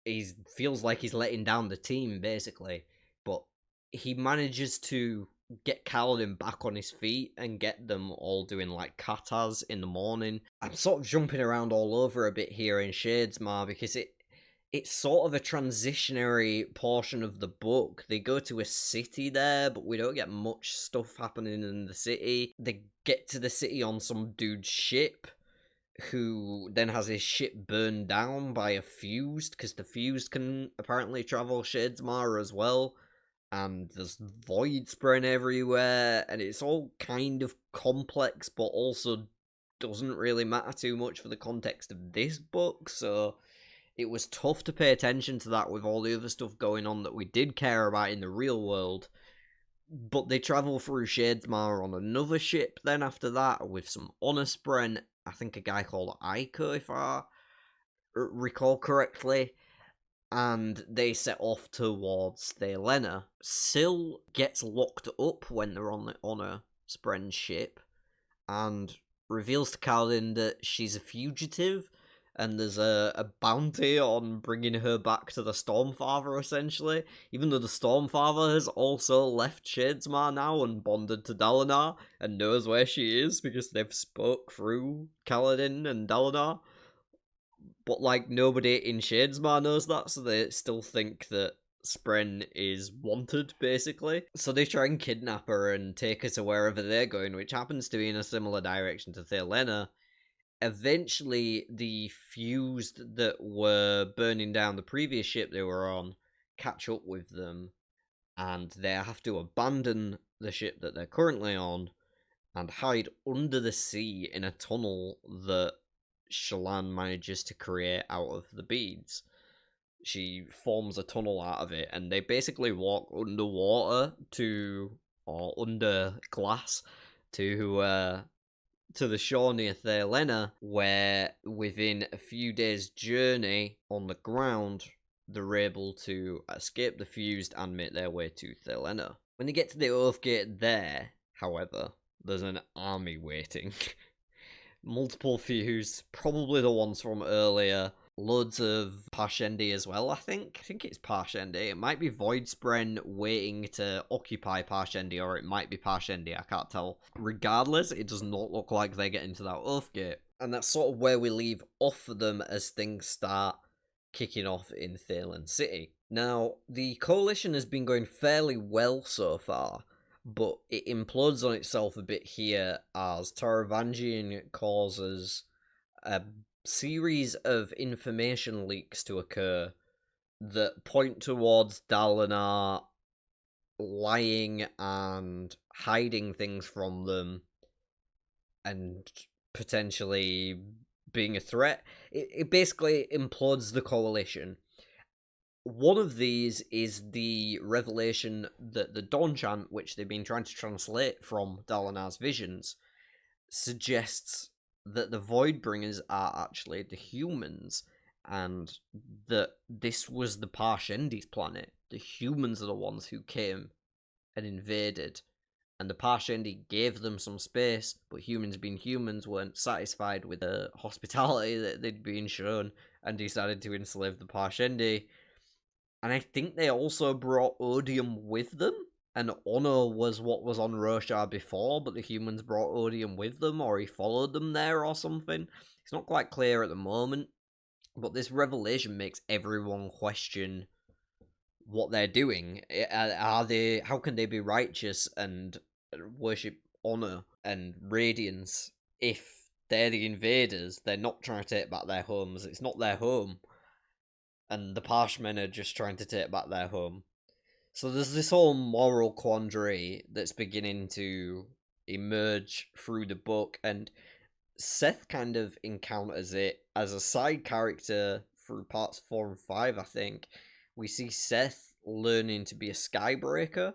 he feels like he's letting down the team, basically. But he manages to get Kaladin back on his feet and get them all doing like katas in the morning. I'm sort of jumping around all over a bit here in Shadesmar because it it's sort of a transitionary portion of the book. They go to a city there, but we don't get much stuff happening in the city. They get to the city on some dude's ship, who then has his ship burned down by a fused, because the fused can apparently travel Shadesmar as well. And there's void spreading everywhere, and it's all kind of complex, but also doesn't really matter too much for the context of this book, so it was tough to pay attention to that with all the other stuff going on that we did care about in the real world. But they travel through Shadesmar on another ship then after that, with some Honestbren, I think a guy called Aiko, if I recall correctly, and they set off towards Thaelena. Syl gets locked up when they're on the Honestbren ship, and reveals to Kaladin that she's a fugitive, and there's a bounty on bringing her back to the Stormfather, essentially, even though the Stormfather has also left Shadesmar now and bonded to Dalinar, and knows where she is, because they've spoke through Kaladin and Dalinar. But, like, nobody in Shadesmar knows that, so they still think that Spren is wanted, basically. So they try and kidnap her and take her to wherever they're going, which happens to be in a similar direction to Thaelena. Eventually, the fused that were burning down the previous ship they were on catch up with them, and they have to abandon the ship that they're currently on and hide under the sea in a tunnel that Shallan manages to create out of the beads. She forms a tunnel out of it, and they basically walk underwater or under glass to the shore near Thaelena, where within a few days' journey on the ground, they're able to escape the fused and make their way to Thaelena. When they get to the Oathgate there, however, there's an army waiting. Multiple fused, probably the ones from earlier. Loads of Parshendi as well, I think. I think it's Parshendi. It might be Voidspren waiting to occupy Parshendi, or it might be Parshendi, I can't tell. Regardless, it does not look like they get into that Oathgate. And that's sort of where we leave off for them as things start kicking off in Thalen City. Now, the Coalition has been going fairly well so far, but it implodes on itself a bit here as Taravangian causes a series of information leaks to occur that point towards Dalinar lying and hiding things from them and potentially being a threat. It basically implodes the Coalition. One of these is the revelation that the Dawn Chant, which they've been trying to translate from Dalinar's visions, suggests that the Voidbringers are actually the humans, and that this was the Parshendi's planet. The humans are the ones who came and invaded, and the Parshendi gave them some space, but humans being humans weren't satisfied with the hospitality that they'd been shown, and decided to enslave the Parshendi. And I think they also brought Odium with them. And Honor was what was on Roshar before, but the humans brought Odium with them, or he followed them there or something. It's not quite clear at the moment, but this revelation makes everyone question what they're doing. How can they be righteous and worship Honor and Radiance if they're the invaders? They're not trying to take back their homes. It's not their home. And the Parshmen are just trying to take back their home. So there's this whole moral quandary that's beginning to emerge through the book, and Seth kind of encounters it as a side character through parts 4 and 5, I think. We see Seth learning to be a Skybreaker,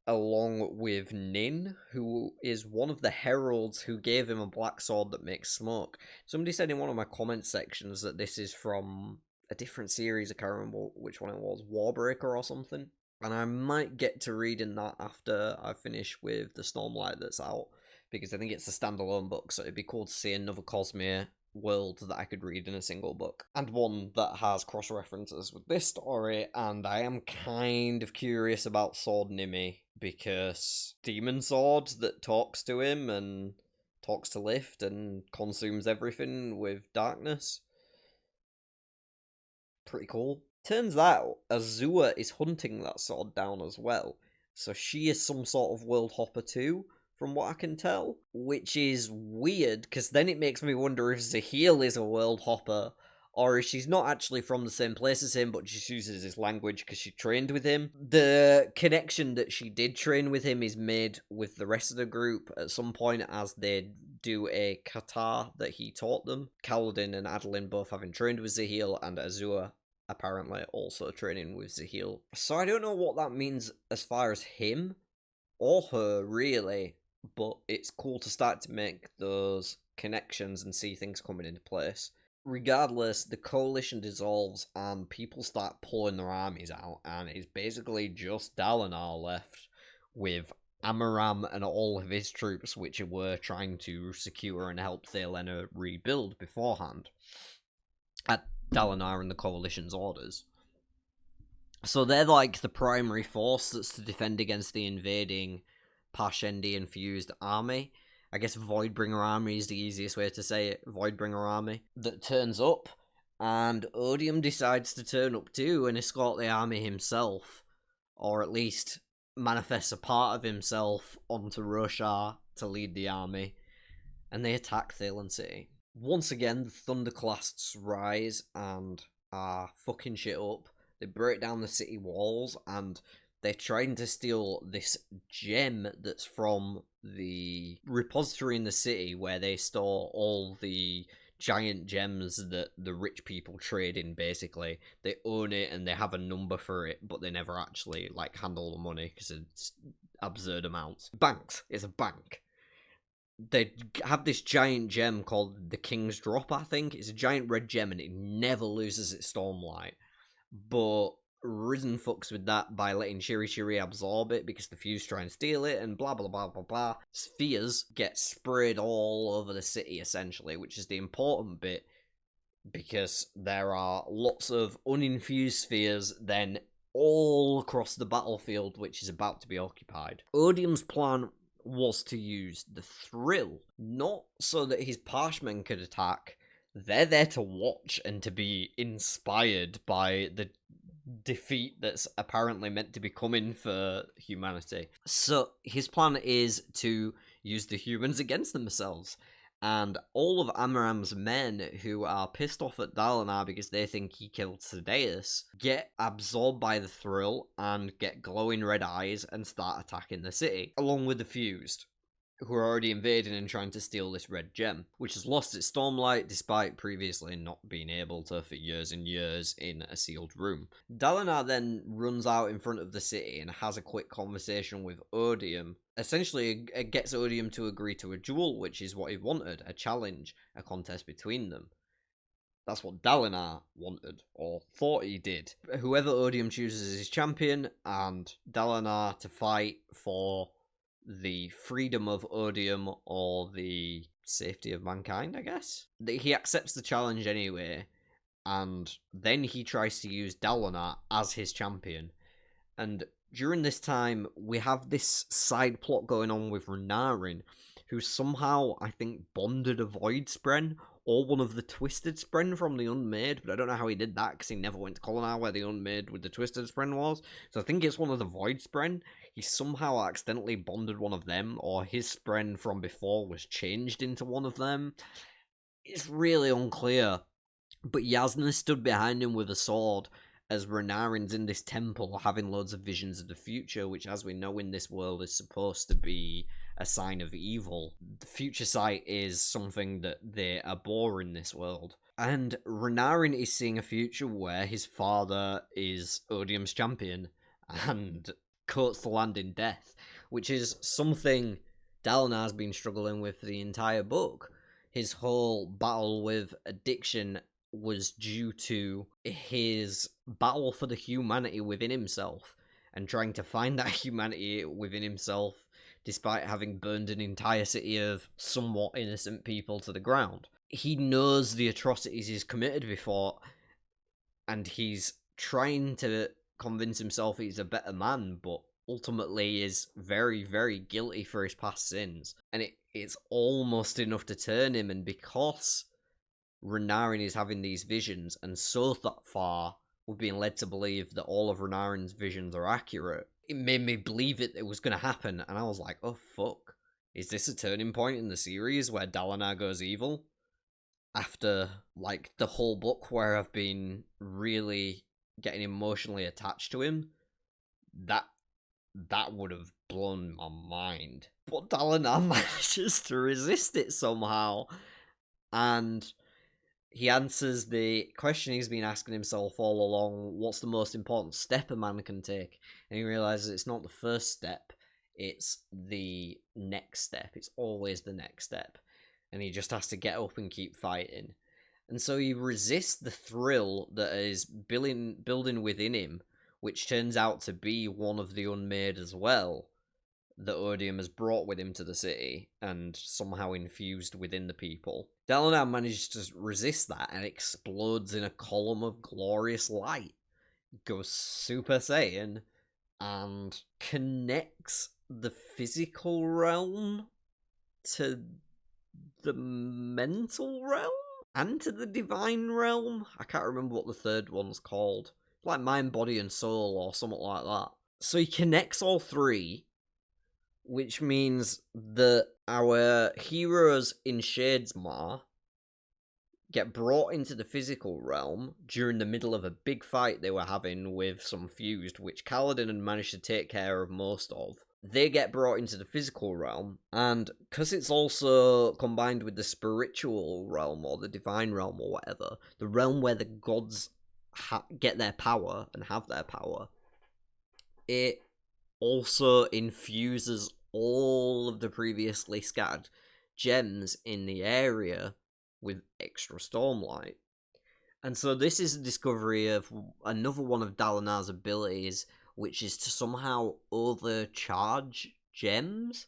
along with Nin, who is one of the heralds who gave him a black sword that makes smoke. Somebody said in one of my comment sections that this is from a different series, I can't remember which one it was, Warbreaker or something. And I might get to reading that after I finish with the Stormlight that's out, because I think it's a standalone book, so it'd be cool to see another Cosmere world that I could read in a single book, and one that has cross-references with this story. And I am kind of curious about Sword Nimi, because Demon Sword that talks to him and talks to Lift and consumes everything with darkness. Pretty cool. Turns out Azure is hunting that sword down as well. So she is some sort of world hopper too, from what I can tell. Which is weird, because then it makes me wonder if Zaheel is a world hopper, or if she's not actually from the same place as him, but just uses his language because she trained with him. The connection that she did train with him is made with the rest of the group at some point as they do a kata that he taught them. Kaladin and Adeline both having trained with Zaheel, and Azure apparently also training with Zaheel. So I don't know what that means as far as him or her, really, but it's cool to start to make those connections and see things coming into place. Regardless, the coalition dissolves and people start pulling their armies out, and it's basically just Dalinar left with Amaram and all of his troops, which were trying to secure and help Thaelena rebuild beforehand at Dalinar and the coalition's orders. So they're like the primary force that's to defend against the invading Parshendi infused army. I guess Voidbringer army is the easiest way to say it. Voidbringer army that turns up, and Odium decides to turn up too and escort the army himself, or at least manifests a part of himself onto Roshar to lead the army, and they attack Thalen City. Once again, the Thunderclasts rise and are fucking shit up. They break down the city walls, and they're trying to steal this gem that's from the repository in the city where they store all the giant gems that the rich people trade in, basically. They own it and they have a number for it, but they never actually, like, handle the money because it's absurd amounts. Banks. It's a bank. They have this giant gem called the King's Drop, I think. It's a giant red gem and it never loses its Stormlight. But Risen fucks with that by letting Shiri absorb it because the Fuse try and steal it and blah blah blah blah blah. Spheres get sprayed all over the city essentially, which is the important bit because there are lots of uninfused spheres then all across the battlefield which is about to be occupied. Odium's plan was to use the Thrill, not so that his Parshmen could attack. They're there to watch and to be inspired by the defeat that's apparently meant to be coming for humanity. So his plan is to use the humans against themselves. And all of Amaram's men who are pissed off at Dalinar because they think he killed Sadeas get absorbed by the Thrill and get glowing red eyes and start attacking the city, along with the Fused, who are already invading and trying to steal this red gem, which has lost its Stormlight despite previously not being able to for years and years in a sealed room. Dalinar then runs out in front of the city and has a quick conversation with Odium. Essentially, it gets Odium to agree to a duel, which is what he wanted, a challenge, a contest between them. That's what Dalinar wanted, or thought he did. Whoever Odium chooses is his champion, and Dalinar to fight for the freedom of Odium or the safety of mankind, I guess. He accepts the challenge anyway, and then he tries to use Dalinar as his champion. And during this time, we have this side plot going on with Renarin, who somehow, I think, bonded a Void Spren, or one of the Twisted Spren from the Unmade, but I don't know how he did that, because he never went to Kolinar where the Unmade with the Twisted Spren was. So I think it's one of the Void Spren. He somehow accidentally bonded one of them, or his Spren from before was changed into one of them. It's really unclear. But Yasna stood behind him with a sword, as Renarin's in this temple having loads of visions of the future, which, as we know in this world, is supposed to be a sign of evil. The future sight is something that they abhor in this world. And Renarin is seeing a future where his father is Odium's champion and coats the land in death, which is something Dalinar's been struggling with for the entire book. His whole battle with addiction was due to his battle for the humanity within himself and trying to find that humanity within himself despite having burned an entire city of somewhat innocent people to the ground. He knows the atrocities he's committed before, and he's trying to convince himself he's a better man, but ultimately is very, very guilty for his past sins. And it's almost enough to turn him, and because Renarin is having these visions, and so far we've been led to believe that all of Renarin's visions are accurate. It made me believe it was going to happen, and I was like, oh fuck, is this a turning point in the series where Dalinar goes evil? After, like, the whole book where I've been really getting emotionally attached to him, that would have blown my mind. But Dalinar manages to resist it somehow, and he answers the question he's been asking himself all along: what's the most important step a man can take? And he realizes it's not the first step, it's the next step. It's always the next step. And he just has to get up and keep fighting. And so he resists the thrill that is building within him, which turns out to be one of the Unmade as well, that Odium has brought with him to the city and somehow infused within the people. Dalinar manages to resist that and explodes in a column of glorious light, goes Super Saiyan, and connects the physical realm to the mental realm and to the divine realm. I can't remember what the third one's called. Like mind, body, and soul, or something like that. So he connects all three, which means that our heroes in Shadesmar get brought into the physical realm during the middle of a big fight they were having with some fused, which Kaladin had managed to take care of most of. They get brought into the physical realm, and because it's also combined with the spiritual realm, or the divine realm, or whatever, the realm where the gods get their power and have their power, it also infuses all of the previously scattered gems in the area with extra stormlight. And so this is a discovery of another one of Dalinar's abilities, which is to somehow overcharge gems.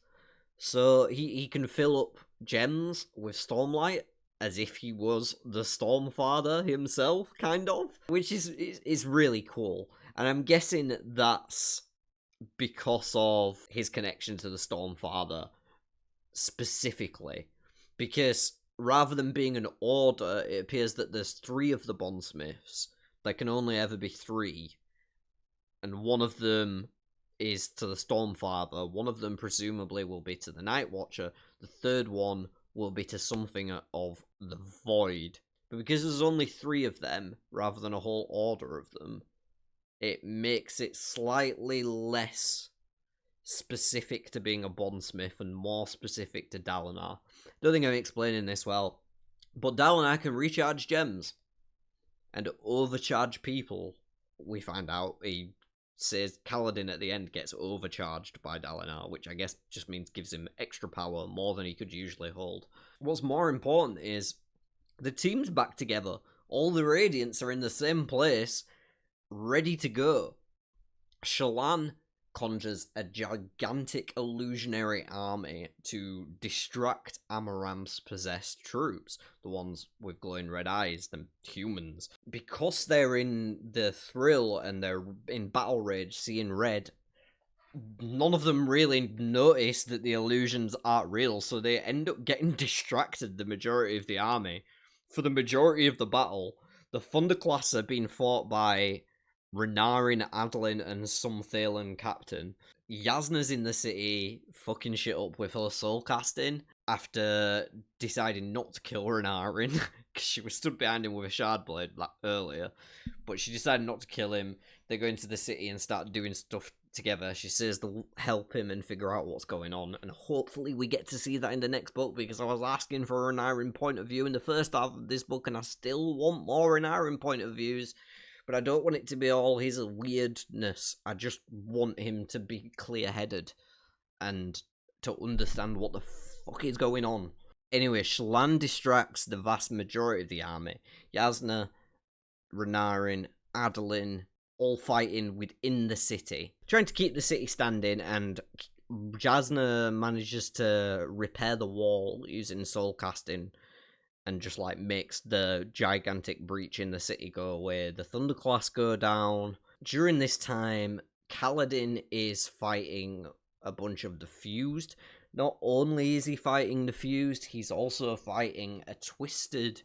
So he can fill up gems with stormlight as if he was the Stormfather himself, kind of, which is really cool. And I'm guessing that's because of his connection to the Stormfather specifically, because rather than being an order, it appears that there's 3 of the bondsmiths. There can only ever be 3, and one of them is to the Stormfather, one of them presumably will be to the Night Watcher, the third one will be to something of the Void. But because there's only 3 of them, rather than a whole order of them, it makes it slightly less specific to being a bondsmith and more specific to Dalinar. Don't think I'm explaining this well, but Dalinar can recharge gems and overcharge people. We find out he says Kaladin at the end gets overcharged by Dalinar, which I guess just means gives him extra power, more than he could usually hold. What's more important is the team's back together. All the Radiants are in the same place, ready to go. Shallan conjures a gigantic illusionary army to distract Amaranth's possessed troops, the ones with glowing red eyes, the humans. Because they're in the thrill and they're in battle rage, seeing red, none of them really notice that the illusions aren't real, so they end up getting distracted, the majority of the army. For the majority of the battle, the Thunderclass are being fought by Renarin, Adlin, and some Thalen captain. Yasna's in the city fucking shit up with her soul casting after deciding not to kill Renarin because she was stood behind him with a shard blade earlier, but she decided not to kill him. They go into the city and start doing stuff together. She says they'll help him and figure out what's going on, and hopefully we get to see that in the next book, because I was asking for a Renarin point of view in the first half of this book, and I still want more Renarin point of views. But I don't want it to be all his weirdness. I just want him to be clear-headed and to understand what the fuck is going on. Anyway, Shallan distracts the vast majority of the army. Yasna, Renarin, Adlin, all fighting within the city, trying to keep the city standing, and Jasna manages to repair the wall using soul casting, and just like makes the gigantic breach in the city go away. The Thunderclass go down. During this time, Kaladin is fighting a bunch of the fused. Not only is he fighting the fused, he's also fighting a twisted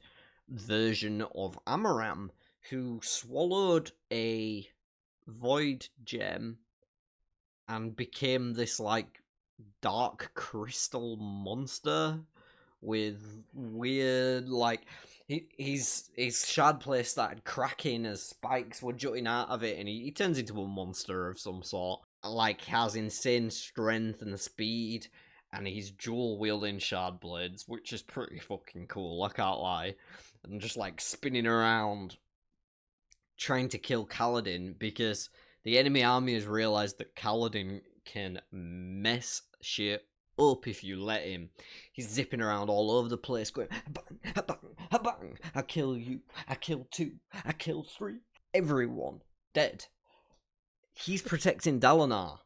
version of Amaram, who swallowed a void gem and became this, like, dark crystal monster with weird, like, his shard place started cracking as spikes were jutting out of it, and he turns into a monster of some sort. Like, has insane strength and speed, and he's dual wielding shard blades, which is pretty fucking cool, I can't lie. And just, like, spinning around trying to kill Kaladin, because the enemy army has realized that Kaladin can mess shit up if you let him. He's zipping around all over the place going, bang, bang, bang, I kill you, I kill two, I kill three. Everyone dead. He's protecting Dalinar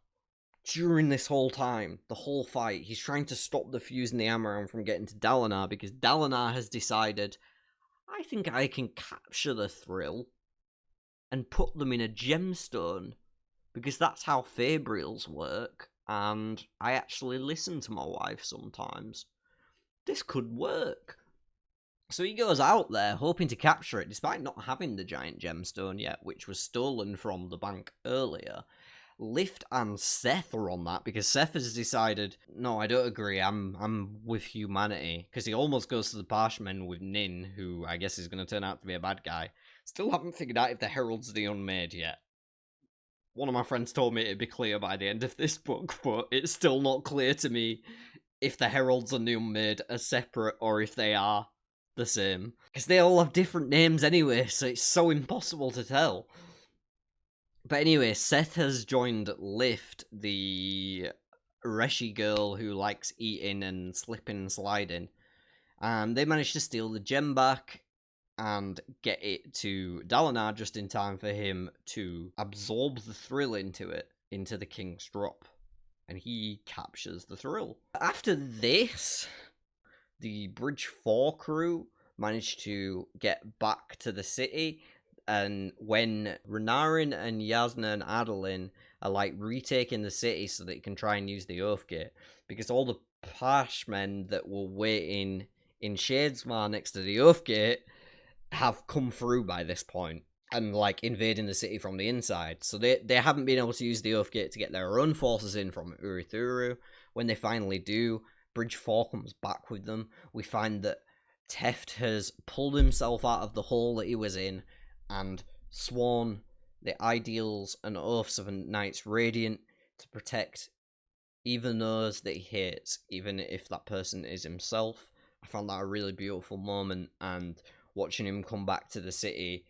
during this whole time, the whole fight. He's trying to stop the fuse and the Amaran from getting to Dalinar, because Dalinar has decided, I think I can capture the Thrill and put them in a gemstone, because that's how Fabrials work, and I actually listen to my wife sometimes. This could work. So he goes out there hoping to capture it, despite not having the giant gemstone yet, which was stolen from the bank earlier. Lift and Seth are on that, because Seth has decided, no, I don't agree, I'm with humanity, because he almost goes to the Parshmen with Nin, who I guess is going to turn out to be a bad guy. Still haven't figured out if the Herald's the Unmade yet. One of my friends told me it'd be clear by the end of this book, but it's still not clear to me if the Heralds and the Unmade are separate or if they are the same. Because they all have different names anyway, so it's so impossible to tell. But anyway, Seth has joined Lift, the Reshi girl who likes eating and slipping and sliding. And they managed to steal the gem back and get it to Dalinar just in time for him to absorb the Thrill into it, into the King's Drop. And he captures the Thrill. After this, the Bridge 4 crew managed to get back to the city, and when Renarin and Yasna and Adolin are, like, retaking the city so that they can try and use the Oathgate, because all the Parshmen that were waiting in Shadesmar next to the Oathgate have come through by this point and, like, invading the city from the inside. So they haven't been able to use the Oathgate to get their own forces in from Urithuru. When they finally do, Bridge 4 comes back with them. We find that Teft has pulled himself out of the hole that he was in and sworn the ideals and oaths of a Knights Radiant to protect even those that he hates, even if that person is himself. I found that a really beautiful moment, and watching him come back to the city,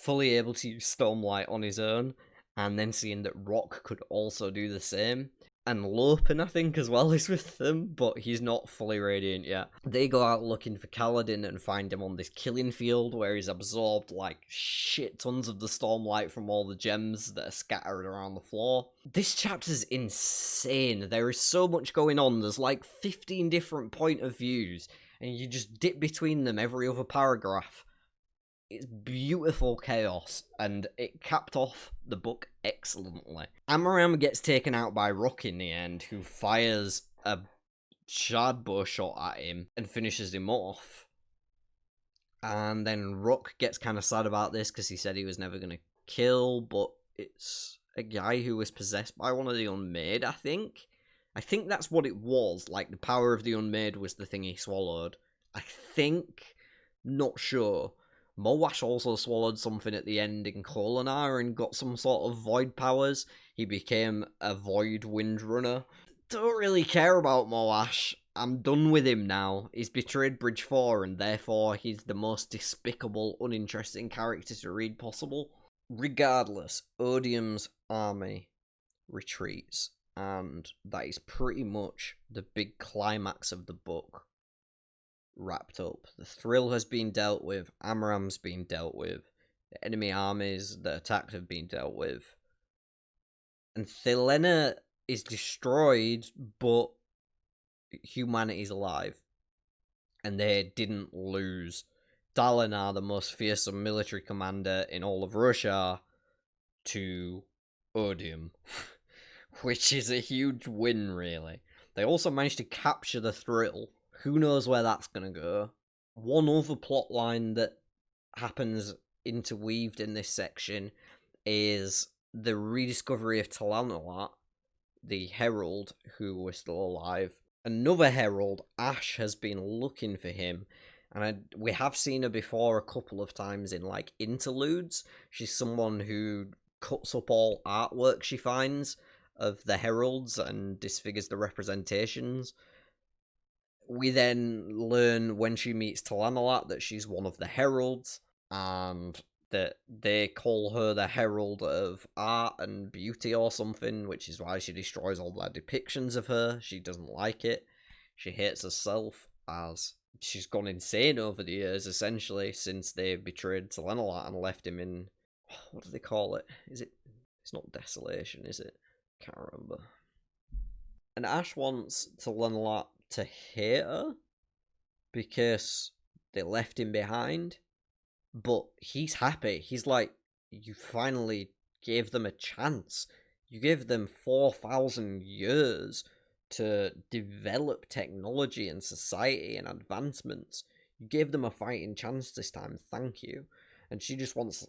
fully able to use Stormlight on his own, and then seeing that Rock could also do the same. And Lopen, I think, as well, is with them, but he's not fully radiant yet. They go out looking for Kaladin and find him on this killing field where he's absorbed, like, shit tons of the Stormlight from all the gems that are scattered around the floor. This chapter's insane. There is so much going on. There's, like, 15 different point of views, and you just dip between them every other paragraph. It's beautiful chaos, and it capped off the book excellently. Amaram gets taken out by Rook in the end, who fires a shard bow shot at him and finishes him off. And then Rook gets kind of sad about this because he said he was never going to kill, but it's a guy who was possessed by one of the Unmade, I think. I think that's what it was. Like, the power of the Unmade was the thing he swallowed. I think. Not sure. Moash also swallowed something at the end in Kholinar and got some sort of void powers. He became a void windrunner. Don't really care about Moash. I'm done with him now. He's betrayed Bridge 4, and therefore he's the most despicable, uninteresting character to read possible. Regardless, Odium's army retreats, and that is pretty much the big climax of the book wrapped up. The Thrill has been dealt with, Amaram's been dealt with, the enemy armies that attacked have been dealt with, and Thelena is destroyed, but humanity's alive, and they didn't lose. Dalinar, the most fearsome military commander in all of Russia, to Odium, which is a huge win, really. They also managed to capture the Thrill. Who knows where that's gonna go? One other plot line that happens interweaved in this section is the rediscovery of Talanolat, the herald who was still alive. Another herald, Ash, has been looking for him, and we have seen her before a couple of times in like interludes. She's someone who cuts up all artwork she finds of the heralds and disfigures the representations. We then learn when she meets Talanolat that she's one of the heralds, and that they call her the herald of art and beauty or something, which is why she destroys all their depictions of her. She doesn't like it. She hates herself, as she's gone insane over the years, essentially, since they betrayed Talanolat and left him in... what do they call it? It's not desolation, is it? Can't remember. And Ash wants Talanolat to hate her because they left him behind, but he's happy. He's like, you finally gave them a chance. You gave them 4,000 years to develop technology and society and advancements. You gave them a fighting chance this time, thank you. And she just wants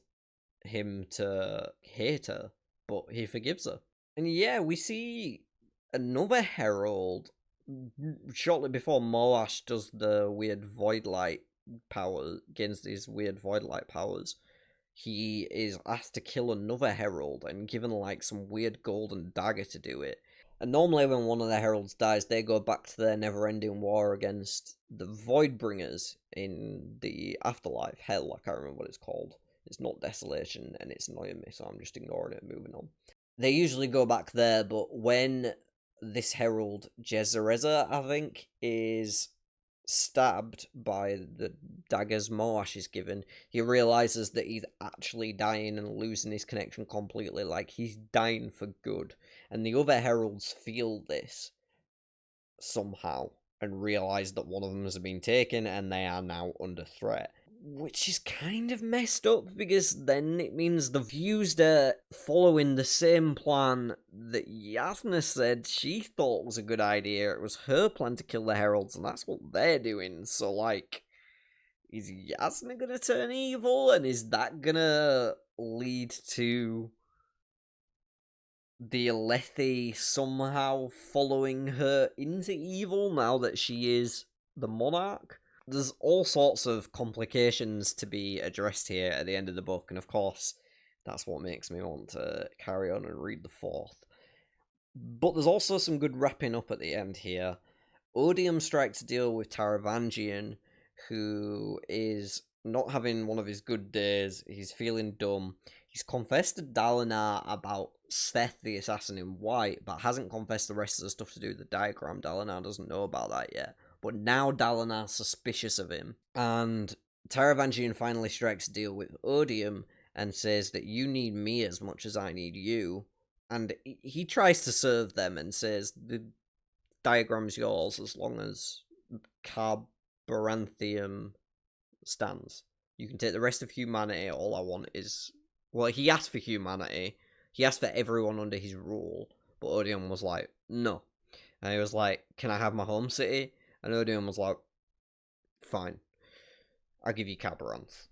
him to hate her, but he forgives her. And yeah, we see another herald shortly before Moash does the weird void light power, gains these weird void light powers. He is asked to kill another herald and given like some weird golden dagger to do it. And normally when one of the heralds dies, they go back to their never-ending war against the Voidbringers in the afterlife. Hell, I can't remember what it's called. It's not Desolation, and it's annoying me, so I'm just ignoring it and moving on. They usually go back there, but when this herald, Jezereza, I think, is stabbed by the daggers Moash is given, he realizes that he's actually dying and losing his connection completely, like he's dying for good. And the other heralds feel this somehow and realize that one of them has been taken and they are now under threat. Which is kind of messed up, because then it means they've used her following the same plan that Yasna said she thought was a good idea. It was her plan to kill the heralds, and that's what they're doing. So, like, is Yasna gonna turn evil? And is that gonna lead to the Alethi somehow following her into evil now that she is the monarch? There's all sorts of complications to be addressed here at the end of the book, and of course, that's what makes me want to carry on and read the fourth. But there's also some good wrapping up at the end here. Odium strikes a deal with Taravangian, who is not having one of his good days. He's feeling dumb. He's confessed to Dalinar about Seth the Assassin in White, but hasn't confessed the rest of the stuff to do with the diagram. Dalinar doesn't know about that yet. But now Dalinar's suspicious of him. And Taravangian finally strikes a deal with Odium and says that you need me as much as I need you. And he tries to serve them and says the diagram's yours as long as Carbonanthium stands. You can take the rest of humanity. All I want is... well, he asked for humanity. He asked for everyone under his rule. But Odium was like, no. And he was like, can I have my home city? And Odium was like, fine. I'll give you Cabaranth.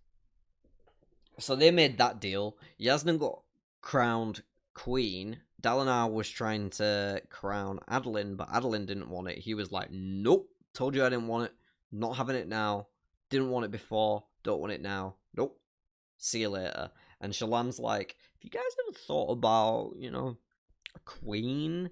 So they made that deal. Yasna got crowned queen. Dalinar was trying to crown Adeline, but Adeline didn't want it. He was like, nope. Told you I didn't want it. Not having it now. Didn't want it before. Don't want it now. Nope. See you later. And Shallan's like, have you guys ever thought about, a queen?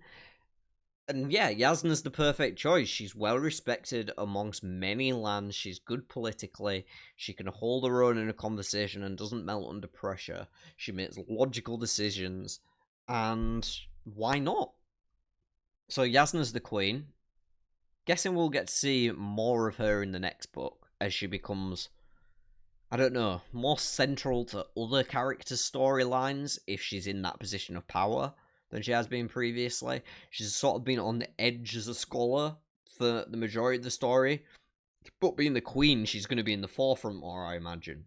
And yeah, Yasna's the perfect choice. She's well respected amongst many lands. She's good politically. She can hold her own in a conversation and doesn't melt under pressure. She makes logical decisions. And why not? So Yasna's the queen. Guessing we'll get to see more of her in the next book as she becomes, I don't know, more central to other characters' storylines if she's in that position of power than she has been previously. She's sort of been on the edge as a scholar for the majority of the story. But being the queen, she's going to be in the forefront more, I imagine.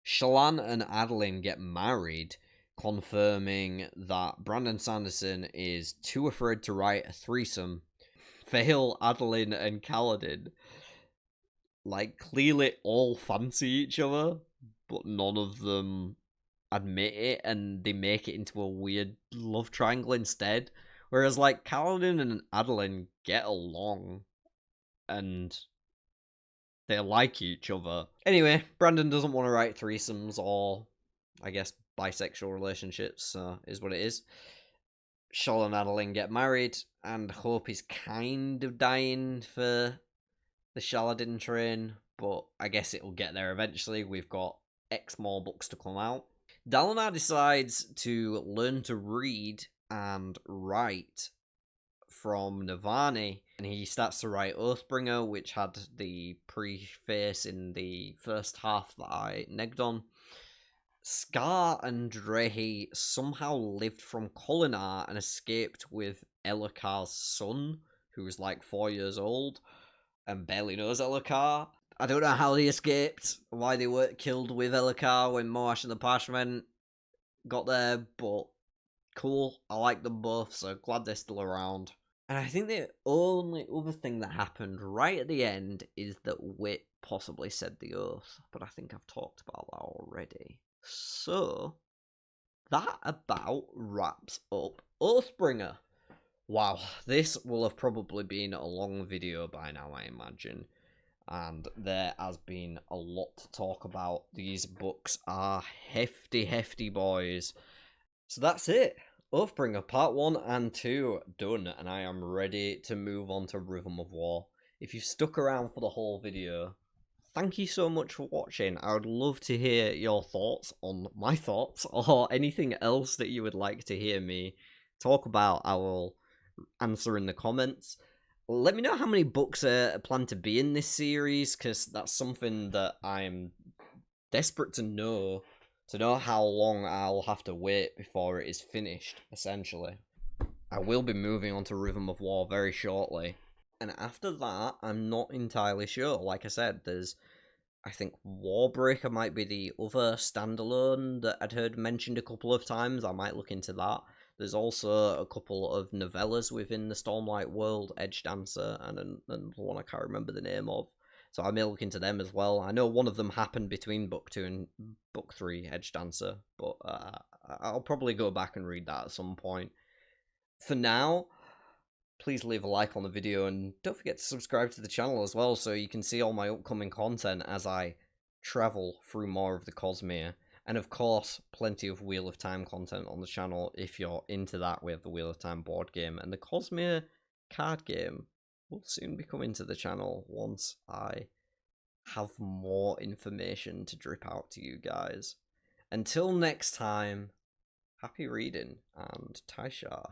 Shallan and Adeline get married, confirming that Brandon Sanderson is too afraid to write a threesome. Fail Adeline and Kaladin. like, clearly all fancy each other, but none of them admit it, and they make it into a weird love triangle instead. Whereas, like, Kaladin and Adeline get along, and they like each other. Anyway, Brandon doesn't want to write threesomes or, I guess, bisexual relationships, is what it is. Shoal and Adeline get married, and Hope is kind of dying for the Shaladin train, but I guess it'll get there eventually. We've got X more books to come out. Dalinar decides to learn to read and write from Navani, and he starts to write Oathbringer, which had the preface in the first half that I negged on. Scar and Drehi somehow lived from Kholinar and escaped with Elhakar's son, who was like 4 years old and barely knows Elhakar. I don't know how they escaped, why they weren't killed with Elhakar when Moash and the Parchment got there, but cool. I like them both, so glad they're still around. And I think the only other thing that happened right at the end is that Wit possibly said the oath, but I think I've talked about that already. So, that about wraps up Oathbringer. Wow, this will have probably been a long video by now, I imagine. And there has been a lot to talk about. These books are hefty, hefty boys. So that's it. Oathbringer Part 1 and 2 done, and I am ready to move on to Rhythm of War. If you stuck around for the whole video, thank you so much for watching. I would love to hear your thoughts on my thoughts, or anything else that you would like to hear me talk about. I will answer in the comments. Let me know how many books are planned to be in this series, because that's something that I'm desperate to know how long I'll have to wait before it is finished, essentially. I will be moving on to Rhythm of War very shortly. And after that, I'm not entirely sure. Like I said, I think Warbreaker might be the other standalone that I'd heard mentioned a couple of times. I might look into that. There's also a couple of novellas within the Stormlight world, Edge Dancer, and one I can't remember the name of. So I may look into them as well. I know one of them happened between Book 2 and Book 3, Edge Dancer, but I'll probably go back and read that at some point. For now, please leave a like on the video, and don't forget to subscribe to the channel as well, so you can see all my upcoming content as I travel through more of the Cosmere. And of course, plenty of Wheel of Time content on the channel if you're into that. We have the Wheel of Time board game, and the Cosmere card game will soon be coming to the channel once I have more information to drip out to you guys. Until next time, happy reading, and Tai'Shar.